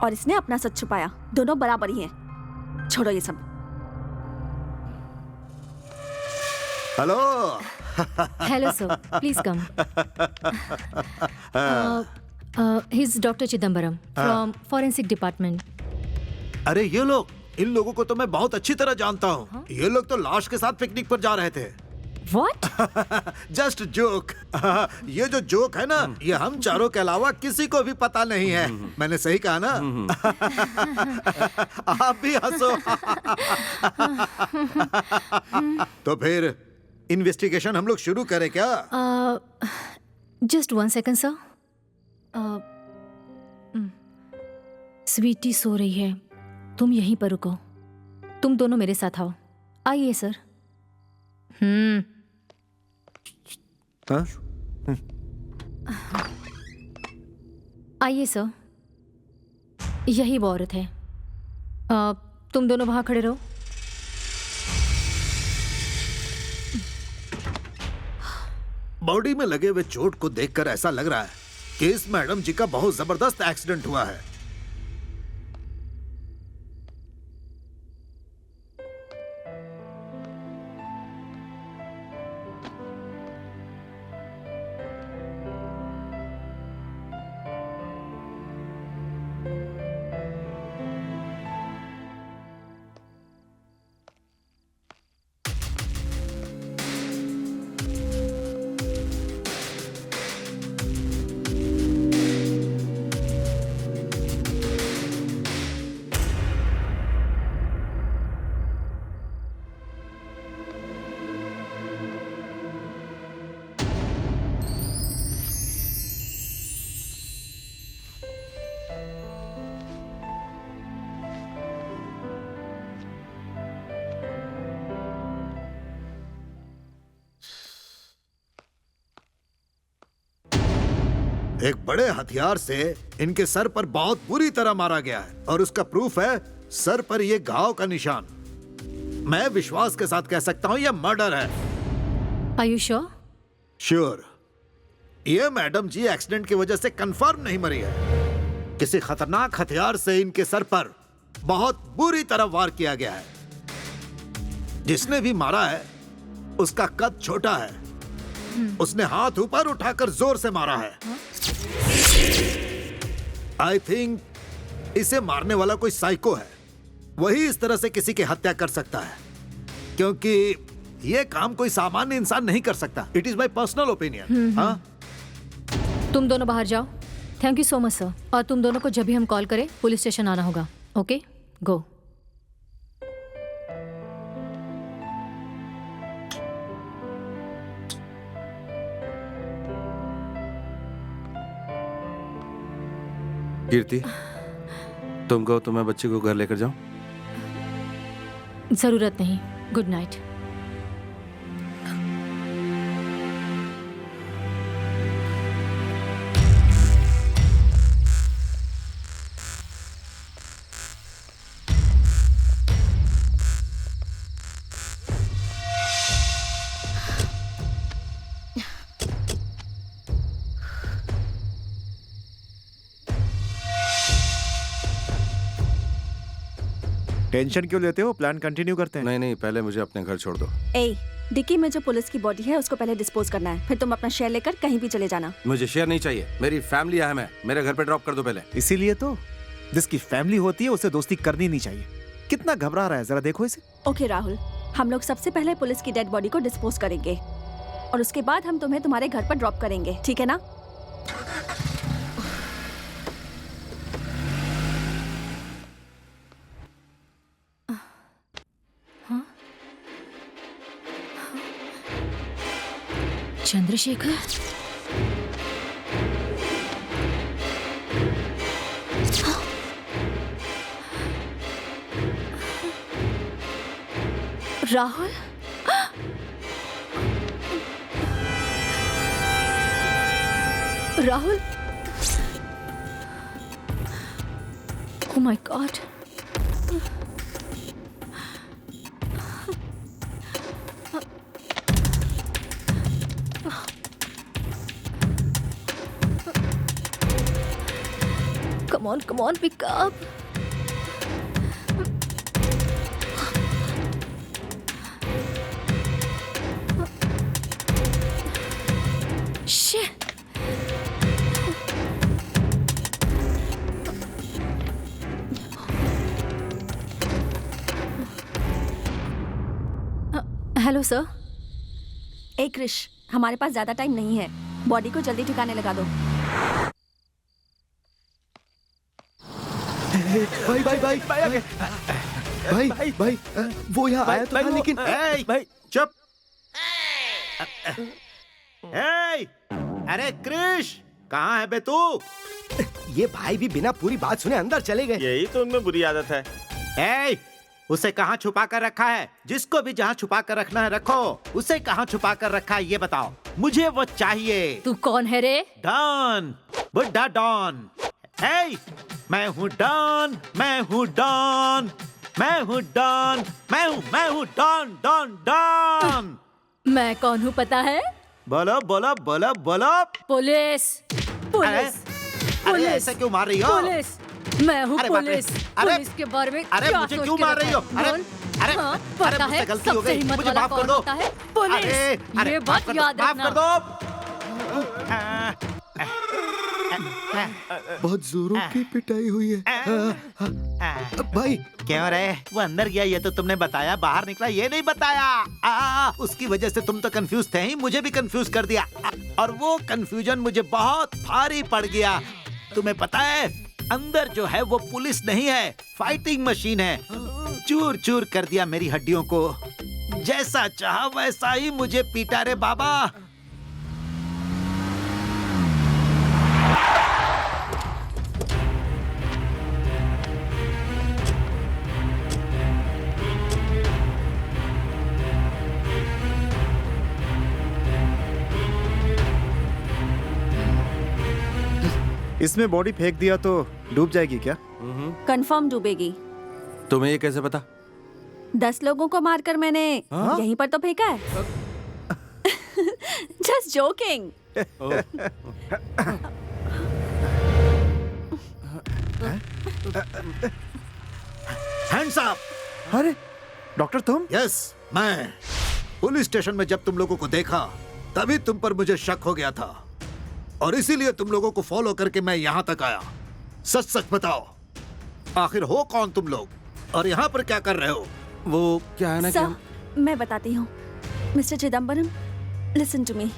और इसने अपना सच छुपाया। दोनों बराबर ही हैं। छोड़ो ये सब। Hello. Hello sir, please come. He is doctor Chidambaram from forensic department. अरे ये लोग, इन लोगों को तो मैं बहुत अच्छी तरह जानता हूँ। ये लोग तो लाश के साथ पिकनिक पर जा रहे थे। व्हाट? Just joke. ये जो जोक है ना, ये हम चारों के अलावा किसी को भी पता नहीं है। मैंने सही कहा ना? आप भी हंसो। तो फिर इन्वेस्टिगेशन हम लोग शुरू करें क्या? Just 1 second sir. स्वीटी सो रही है, तुम यहीं पर रुको। तुम दोनों मेरे साथ आओ। आइए सर। हाँ? आइए सर, यही वो औरत है। तुम दोनों वहां खड़े रहो। बॉडी में लगे हुए चोट को देखकर ऐसा लग रहा है कि इस मैडम जी का बहुत जबरदस्त एक्सीडेंट हुआ है। एक बड़े हथियार से इनके सर पर बहुत बुरी तरह मारा गया है और उसका प्रूफ है सर पर ये घाव का निशान। मैं विश्वास के साथ कह सकता हूँ यह मर्डर है। Are you sure? श्योर। ये मैडम जी एक्सीडेंट की वजह से कंफर्म नहीं मरी है। किसी खतरनाक हथियार से इनके सर पर बहुत बुरी तरह वार किया गया है। जिसने भी मारा है उसका कद छोटा है। उसने हाथ ऊपर उठाकर जोर से मारा है। आई थिंक इसे मारने वाला कोई साइको है। वही इस तरह से किसी की हत्या कर सकता है, क्योंकि यह काम कोई सामान्य इंसान नहीं कर सकता। It is my personal opinion. हाँ, तुम दोनों बाहर जाओ। Thank you so much sir. और तुम दोनों को जब भी हम कॉल करें पुलिस स्टेशन आना होगा। ओके, गो। कीर्ति, तुम कहो तो मैं बच्चे को घर लेकर जाऊं? जरूरत नहीं। Good night. टेंशन क्यों लेते हो? प्लान कंटिन्यू करते हैं। नहीं नहीं, पहले मुझे अपने घर छोड़ दो। ए, डिक्की में जो पुलिस की बॉडी है उसको पहले डिस्पोज करना है, फिर तुम अपना शेयर लेकर कहीं भी चले जाना। मुझे शेयर नहीं चाहिए, मेरी फैमिली अहम है। मेरे घर पे ड्रॉप कर दो पहले। इसीलिए तो जिसकी फैमिली होती है उसे दोस्ती करनी नहीं चाहिए। कितना घबरा रहा है, जरा देखो इसे। ओके राहुल, हम लोग सबसे पहले पुलिस की डेड बॉडी को डिस्पोज करेंगे और उसके बाद हम तुम्हें तुम्हारे घर पर ड्रॉप करेंगे, ठीक है ना? Chandrashekhar, Rahul, Rahul, oh my god. Come on, pick up. Shit. Hello sir. ए क्रिश, हमारे पास ज्यादा टाइम नहीं है, बॉडी को जल्दी ठिकाने लगा दो। भाई भाई भाई भाई भाई वो यहाँ आया तो था, लेकिन भाई चुप। अरे क्रिश, कहाँ है बे तू? ये भाई भी बिना पूरी बात सुने अंदर चले गए। यही तो उनमें बुरी आदत है। उसे कहाँ छुपा कर रखा है? जिसको भी जहाँ छुपा कर रखना है रखो। उसे कहाँ छुपा कर रखा है ये बताओ, मुझे वो चाहिए। तू कौन है रे? डॉन, बुड्ढा डॉन। मैं हूँ डॉन, मैं हूँ डॉन, मैं हूँ डॉन, मैं हूँ डॉन, डॉन, डॉन। मैं कौन हूँ पता है? बोलो बोलो बोलो बोलो। पुलिस, पुलिस, अरे ऐसे क्यों मार रही हो? पुलिस, मैं हूँ पुलिस। पुलिस के बारे में अरे क्या मुझे सोच क्यों के मार रही हो? रखा है? अरे हाँ, अरे पता मुझसे है गलती हो सबसे गई, हिम्मत मुझे वाला माफ कर कौन दो। होता है? पुलिस। अरे ये बात याद माफ कर रखना। दो। बहुत जोरों की पिटाई हुई है। भाई क्यों रे? वो अंदर गया ये तो तुमने बताया, बाहर निकला ये नहीं बताया। उसकी वजह से तुम तो कंफ्यूज थे ही, मुझे भी कंफ्यूज कर दिया। और वो कंफ्यूजन मुझे बहुत भारी पड़ गया। तुम्हें पता है अंदर जो है वो पुलिस नहीं है, फाइटिंग मशीन है। चूर चूर कर दिया मेरी हड्डियों को। जैसा चाहा वैसा ही मुझे पीटा रे बाबा। इसमें बॉडी फेंक दिया तो डूब जाएगी क्या? कंफर्म डूबेगी। तुम्हें ये कैसे पता? 10 लोगों को मारकर मैंने यहीं पर तो फेंका है। Just joking. Hands up. अरे डॉक्टर तुम? यस, मैं पुलिस स्टेशन में जब तुम लोगों को देखा तभी तुम पर मुझे शक हो गया था और इसीलिए तुम लोगों को फॉलो करके मैं यहाँ तक आया। सच सच बताओ, आखिर हो कौन तुम लोग और यहाँ पर क्या कर रहे हो? वो क्या है ना कि हम... मैं बताती हूँ। Mister Chidambaram, listen to me.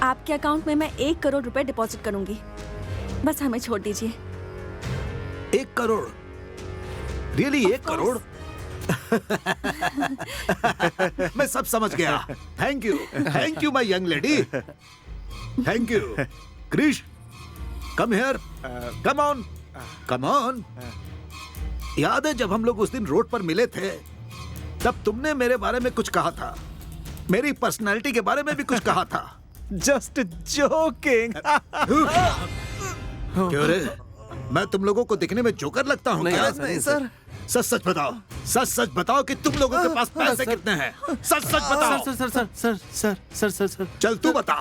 आपके अकाउंट में मैं 1 करोड़ रुपए डिपॉजिट करूंगी। बस हमें छोड़ दीजिए। 1 करोड़? रियली 1 करोड़? मैं सब समझ गया। Thank you my young lady, thank you. Krish, come here, come on. याद है जब हम लोग उस दिन रोड पर मिले थे तब तुमने मेरे बारे में कुछ कहा था, मेरी पर्सनालिटी के बारे में भी कुछ कहा था। Just joking. क्यों रे, मैं तुम लोगों को दिखने में जोकर लगता हूँ क्या? नहीं सर। सच सच बताओ कि तुम लोगों के पास पैसे कितने हैं? सच बताओ। सर चल तू बता।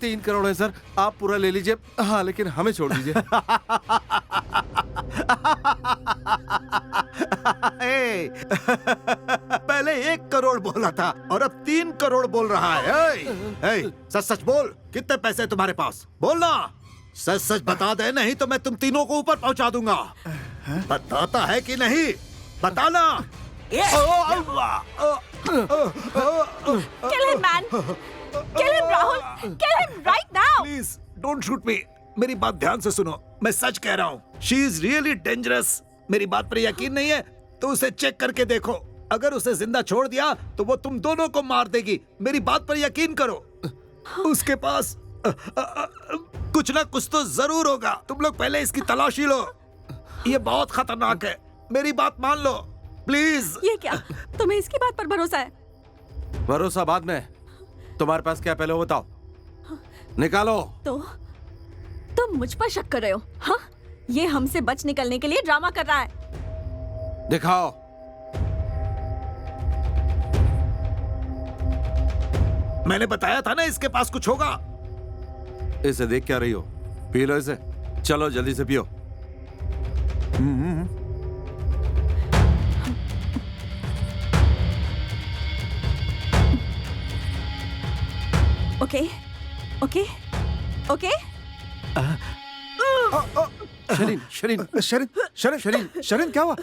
3 करोड़ है सर, आप पूरा ले लीजिए। हाँ, लेकिन हमें छोड़ दीजिए। पहले 1 करोड़ बोला था और अब 3 करोड़ बोल रहा है। सच बोल, कितने पैसे तुम्हारे पास? बोलना, सच बता दे, नहीं तो मैं तुम तीनों को ऊपर पहुंचा दूंगा। बताता है कि नहीं? बताना। Kill him, man! Kill him, Rahul! Kill him right now! Please don't shoot मी। मेरी बात ध्यान से सुनो, मैं सच कह रहा हूँ। She is really dangerous. मेरी बात पर यकीन नहीं है तो उसे चेक करके देखो। अगर उसे जिंदा छोड़ दिया तो वो तुम दोनों को मार देगी। मेरी बात पर यकीन करो। उसके पास कुछ ना कुछ तो जरूर होगा। तुम लोग पहले इसकी तलाशी लो। ये बहुत खतरनाक है, मेरी बात मान लो प्लीज। ये क्या? तुम्हें इसकी बात पर भरोसा है? भरोसा बाद में, तुम्हारे पास क्या पहले वो बताओ। निकालो। तो तुम मुझ पर शक कर रहे हो? हाँ, ये हमसे बच निकलने के लिए ड्रामा कर रहा है। दिखाओ। मैंने बताया था ना इसके पास कुछ होगा। इसे देख क्या रही हो? पी लो इसे। चलो जल्दी से पियो। ओके। शरीन क्या हुआ?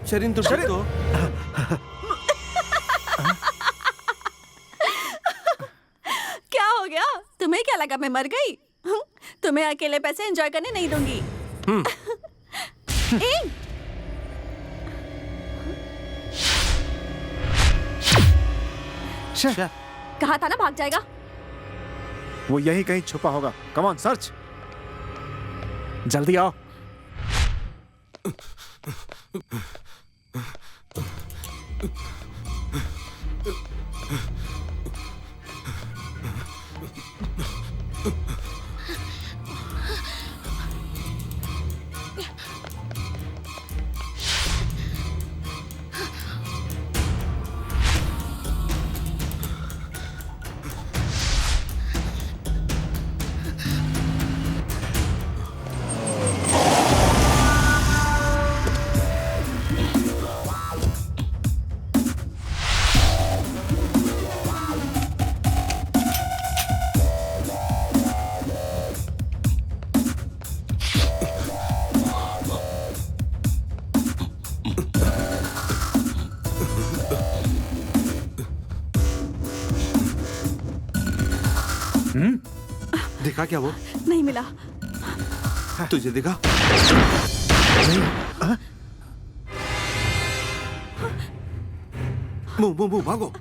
शरीन तो ठीक हो। क्या हो गया? तुम्हें क्या लगा मैं मर गई? तुम्हें अकेले पैसे एंजॉय करने नहीं दूंगी। कहा था ना भाग जाएगा। वो यही कहीं छुपा होगा। Come on, search. जल्दी आओ। दिखा क्या वो? नहीं मिला। तुझे दिखा? मुंह भागो।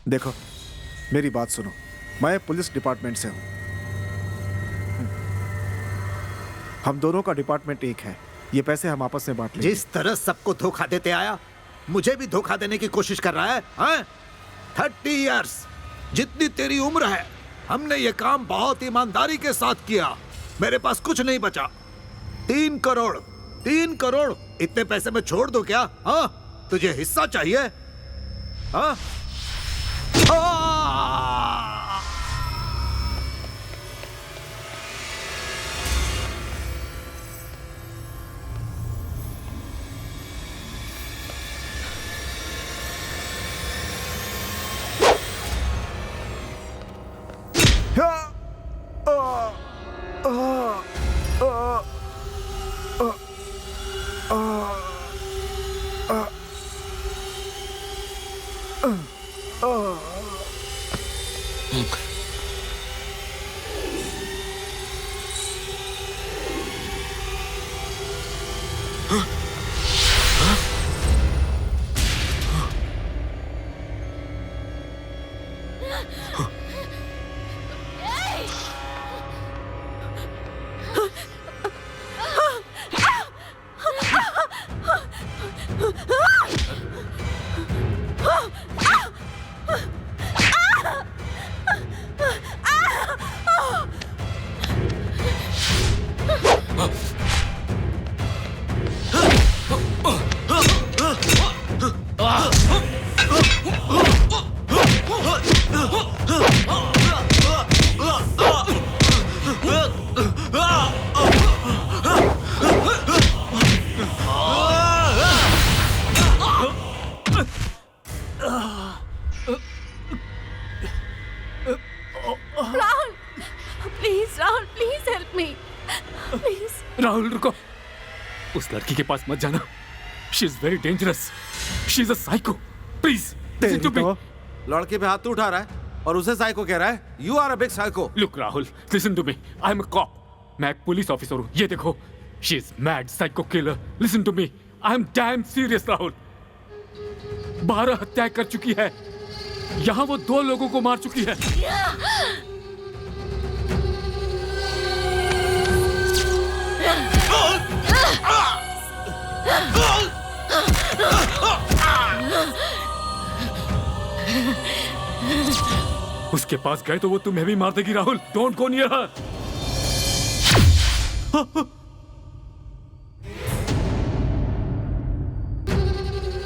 देखो, मेरी बात सुनो। मैं पुलिस डिपार्टमेंट से हूं। हम दोनों का डिपार्टमेंट एक है। ये पैसे हम आपस में बांट लेंगे। जिस तरह सबको धोखा देते आया, मुझे भी धोखा देने की कोशिश कर रहा है, हाँ? 30 इयर्स, जितनी तेरी उम्र है, हमने ये काम बहुत ईमानदारी के साथ किया। मेरे पास कुछ नहीं बचा। 3 करोड़, 3 करोड़, इतने पैसे में छोड़ दो क्या? हाँ, तुझे हिस्सा चाहिए? हाँ? राहुल रुको, उस लड़की के पास मत जाना। She is very dangerous, she is a psycho. Please लड़के पे हाथ तो उठा रहा है और उसे साइको कह रहा है। You are a big psycho. Look Rahul, listen to me, I am a cop. मैं एक पुलिस ऑफिसर हूँ। ये देखो, she is mad psycho killer. Listen to me, I am damn serious Rahul. 12 हत्याएं कर चुकी है। यहाँ वो 2 लोगों को मार चुकी है। उसके पास गए तो वो तुम्हें भी मार देगी Rahul. Don't go near her.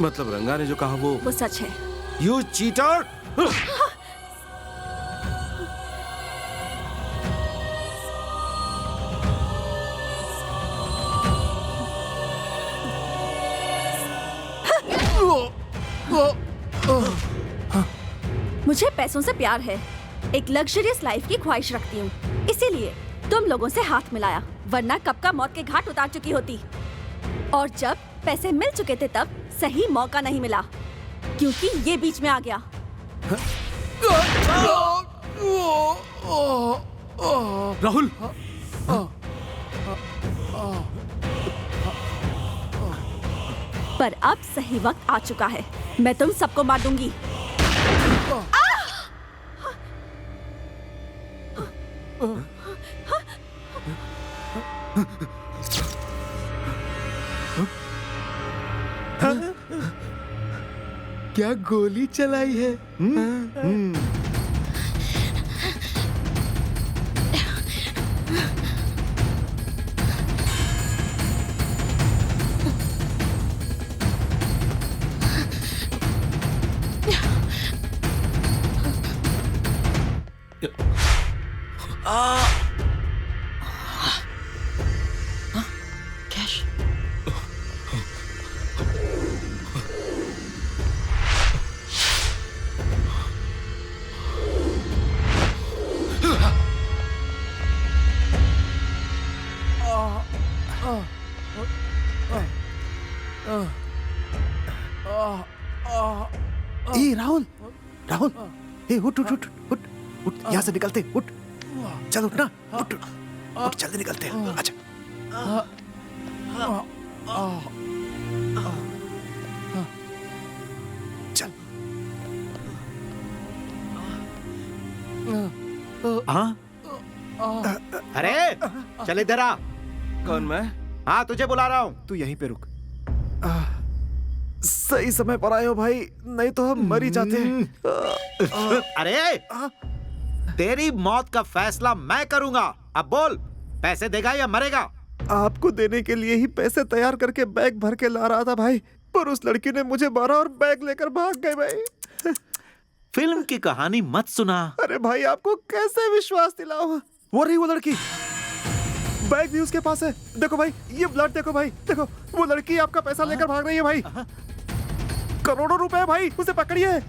मतलब रंगा ने जो कहा वो सच है। You cheater. मुझे पैसों से प्यार है। एक लग्जरियस लाइफ की ख्वाहिश रखती हूँ, इसीलिए तुम लोगों से हाथ मिलाया, वरना कब का मौत के घाट उतार चुकी होती। और जब पैसे मिल चुके थे तब सही मौका नहीं मिला, क्योंकि ये बीच में आ गया। राहुल, पर अब सही वक्त आ चुका है। मैं तुम सबको मार दूंगी। क्या गोली चलाई है? कैश। ए राहुल, राहुल, ए उठ उठ उठ उठ उठ, यहाँ से निकलते, उठ, चल उठ ना, उठ उठ, जल्दी निकलते हैं, आजा। चल। हाँ? अरे चल इधर आ। कौन मैं? हाँ तुझे बुला रहा हूँ। तू यहीं पे रुक। सही समय पर आए हो भाई, नहीं तो हम मर ही जाते। अरे तेरी मौत का फैसला मैं करूंगा। अब बोल, पैसे देगा या मरेगा? आपको देने के लिए ही पैसे तैयार करके बैग भर के ला रहा था भाई, पर उस लड़की ने मुझे मारा और बैग लेकर भाग गई भाई। फिल्म की कहानी मत सुना। अरे भाई आपको कैसे विश्वास दिलाऊं? वो रही वो लड़की, बैग भी उसके पास है। देखो भाई, ये ब्लड देखो भाई, देखो वो लड़की आपका पैसा लेकर भाग रही है भाई। करोड़ों रुपए भाई, उसे पकड़िए।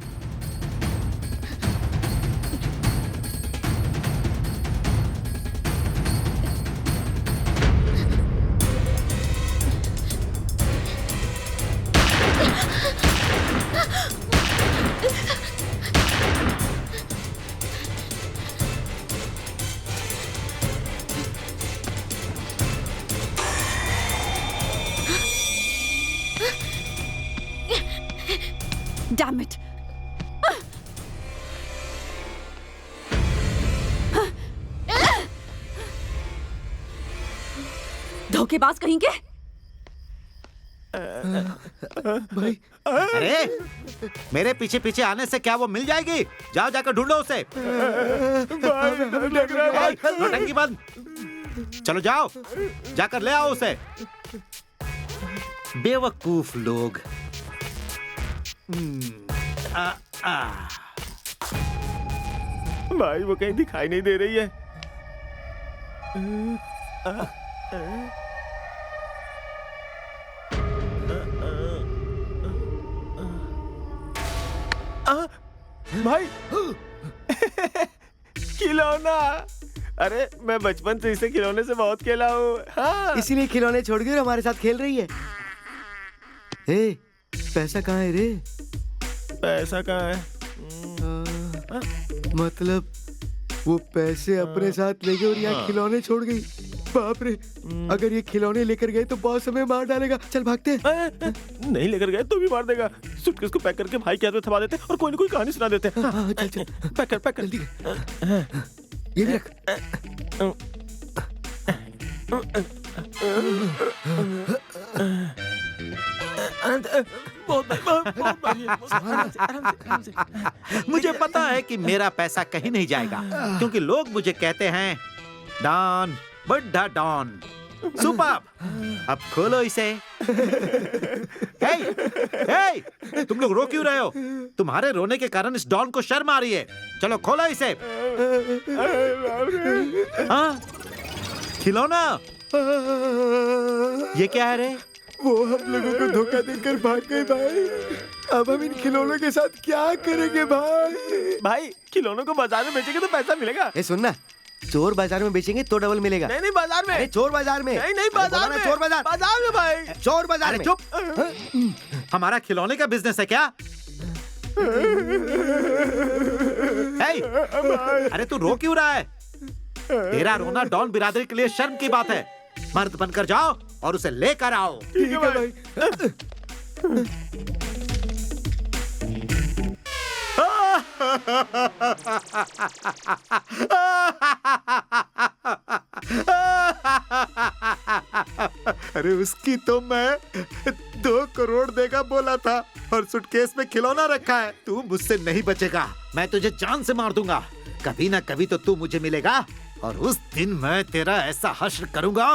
Damn it! धोखेबाज कहीं के। भाई अरे मेरे पीछे पीछे आने से क्या वो मिल जाएगी? जाओ जाकर ढूंढो उसे। नौटंकी बंद। चलो जाओ, जाकर ले आओ उसे। बेवकूफ लोग। भाई वो कहीं दिखाई नहीं दे रही है। भाई खिलौना। अरे मैं बचपन से इसे खिलौने से बहुत खेला हूँ। हाँ। इसीलिए खिलौने छोड़ के हमारे साथ खेल रही है। ए, पैसा कहाँ है रे? पैसा कहाँ है? मतलब वो पैसे अपने साथ ले गए और यहाँ खिलौने छोड़ गई। बाप रे, अगर ये खिलौने लेकर गए तो बॉस हमें मार डालेगा। चल भागते हैं। नहीं लेकर गए तो भी मार देगा। सूटकेस को पैक करके भाई के हाथ में थमा देते और कोई ना कोई कहानी सुना देते। चल चल, पैक कर, पैक कर। जल्दी ये भी रख। मुझे पता है कि मेरा पैसा कहीं नहीं जाएगा, क्योंकि लोग मुझे कहते हैं डॉन, बुड्ढा डॉन। सुपर। अब खोलो इसे। हे, हे, तुम लोग रो क्यों रहे हो? तुम्हारे रोने के कारण इस डॉन को शर्म आ रही है। चलो खोलो इसे। हाँ? खिलौना? ये क्या है रे? वो हम लोगों को धोखा देकर भाग गए भाई। अब हम इन खिलौनों के साथ क्या करेंगे भाई? भाई खिलौनों को बाजार में बेचेंगे तो पैसा मिलेगा। ए सुनना, चोर बाजार में बेचेंगे तो डबल मिलेगा। नहीं नहीं बाजार में। अरे चोर बाजार में। नहीं नहीं बाजार में। चोर बाजार। बाजार में भाई। चोर बाजार में। चुप। हमारा खिलौने का बिजनेस है क्या? हे, अरे तू रो क्यों रहा है? तेरा रोना डॉन बिरादरी के लिए शर्म की बात है। मर्द बनकर जाओ और उसे लेकर आओ। ठीक है भाई। अरे उसकी तो मैं 2 करोड़ देगा बोला था और सूटकेस में खिलौना रखा है। तू मुझसे नहीं बचेगा। मैं तुझे जान से मार दूंगा। कभी ना कभी तो तू मुझे मिलेगा और उस दिन मैं तेरा ऐसा हश्र करूंगा।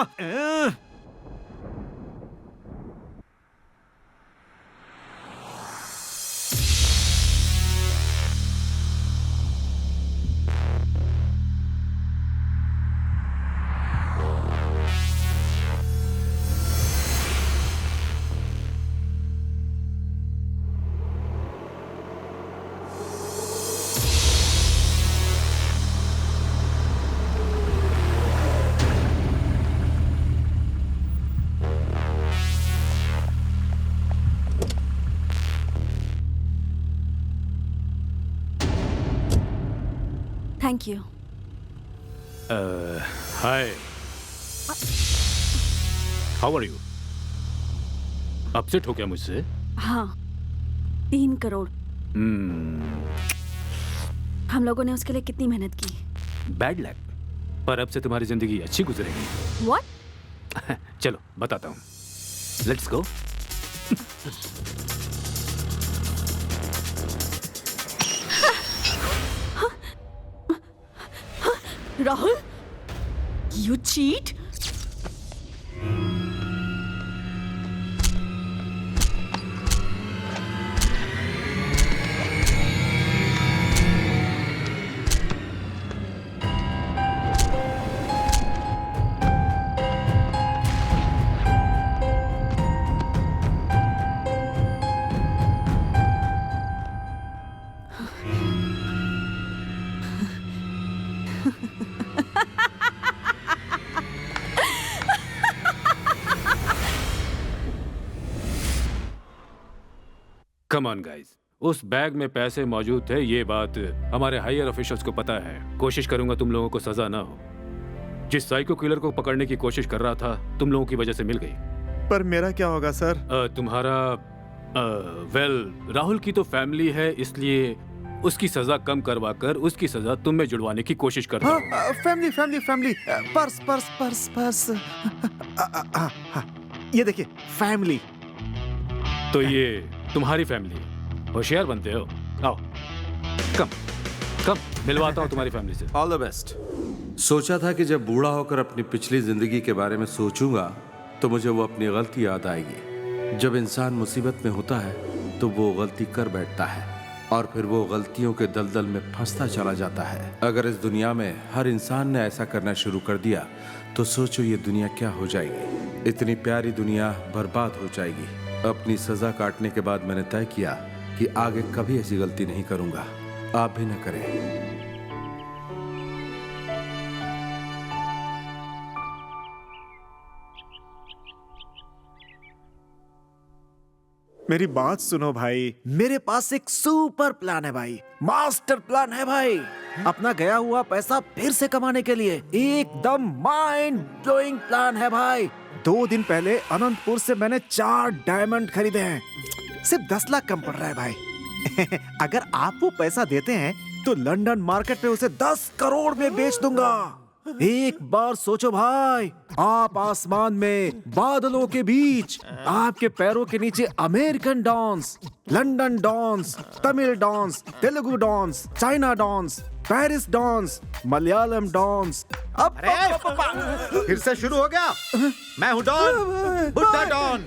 Thank you. Hi, how are you? Upset हो क्या मुझसे? हाँ, 3 करोड़। हम लोगों ने उसके लिए कितनी मेहनत की। बैड लक, पर अब से तुम्हारी जिंदगी अच्छी गुजरेगी। What? चलो बताता हूँ, let's go. Rahul, you cheat? Come on guys, उस बैग में पैसे मौजूद थे, ये बात हमारे हायर ऑफिशियल्स को पता है। कोशिश करूंगा तुम लोगों को सजा ना हो। जिस साइको किलर को पकड़ने की कोशिश कर रहा था, तुम लोगों की वजह से मिल गई। पर मेरा क्या होगा सर? तुम्हारा राहुल की तो फैमिली है, इसलिए उसकी सजा कम करवाकर उसकी सजा तुम में जुड़वाने की कोशिश कर रहा हूं। Family family family, purse purse purse purse. ये देखिए, फैमिली। तो ये तुम्हारी फैमिली है, होशियार बनते हो। आओ, कम कम मिलवाता हूँ तुम्हारी फैमिली से। All the best. सोचा था कि जब बूढ़ा होकर अपनी पिछली जिंदगी के बारे में सोचूंगा तो मुझे वो अपनी गलती याद आएगी। जब इंसान मुसीबत में होता है तो वो गलती कर बैठता है और फिर वो गलतियों के दलदल में फंसता चला जाता है। अगर इस दुनिया में हर इंसान ने ऐसा करना शुरू कर दिया तो सोचो ये दुनिया क्या हो जाएगी। इतनी प्यारी दुनिया बर्बाद हो जाएगी। अपनी सजा काटने के बाद मैंने तय किया कि आगे कभी ऐसी गलती नहीं करूंगा। आप भी न करें। मेरी बात सुनो भाई, मेरे पास एक सुपर प्लान है भाई, मास्टर प्लान है भाई। अपना गया हुआ पैसा फिर से कमाने के लिए एकदम माइंड ब्लोइंग प्लान है भाई। 2 दिन पहले अनंतपुर से मैंने 4 डायमंड खरीदे हैं। सिर्फ 10 लाख कम पड़ रहा है भाई। अगर आप वो पैसा देते हैं तो लंदन मार्केट में उसे 10 करोड़ में बेच दूंगा। एक बार सोचो भाई, आप आसमान में बादलों के बीच, आपके पैरों के नीचे American dance, London dance, Tamil dance, Telugu dance, China dance, Paris dance, Malayalam dance. अब फिर से शुरू हो गया। मैं हूँ डॉन, बुड्ढा डॉन।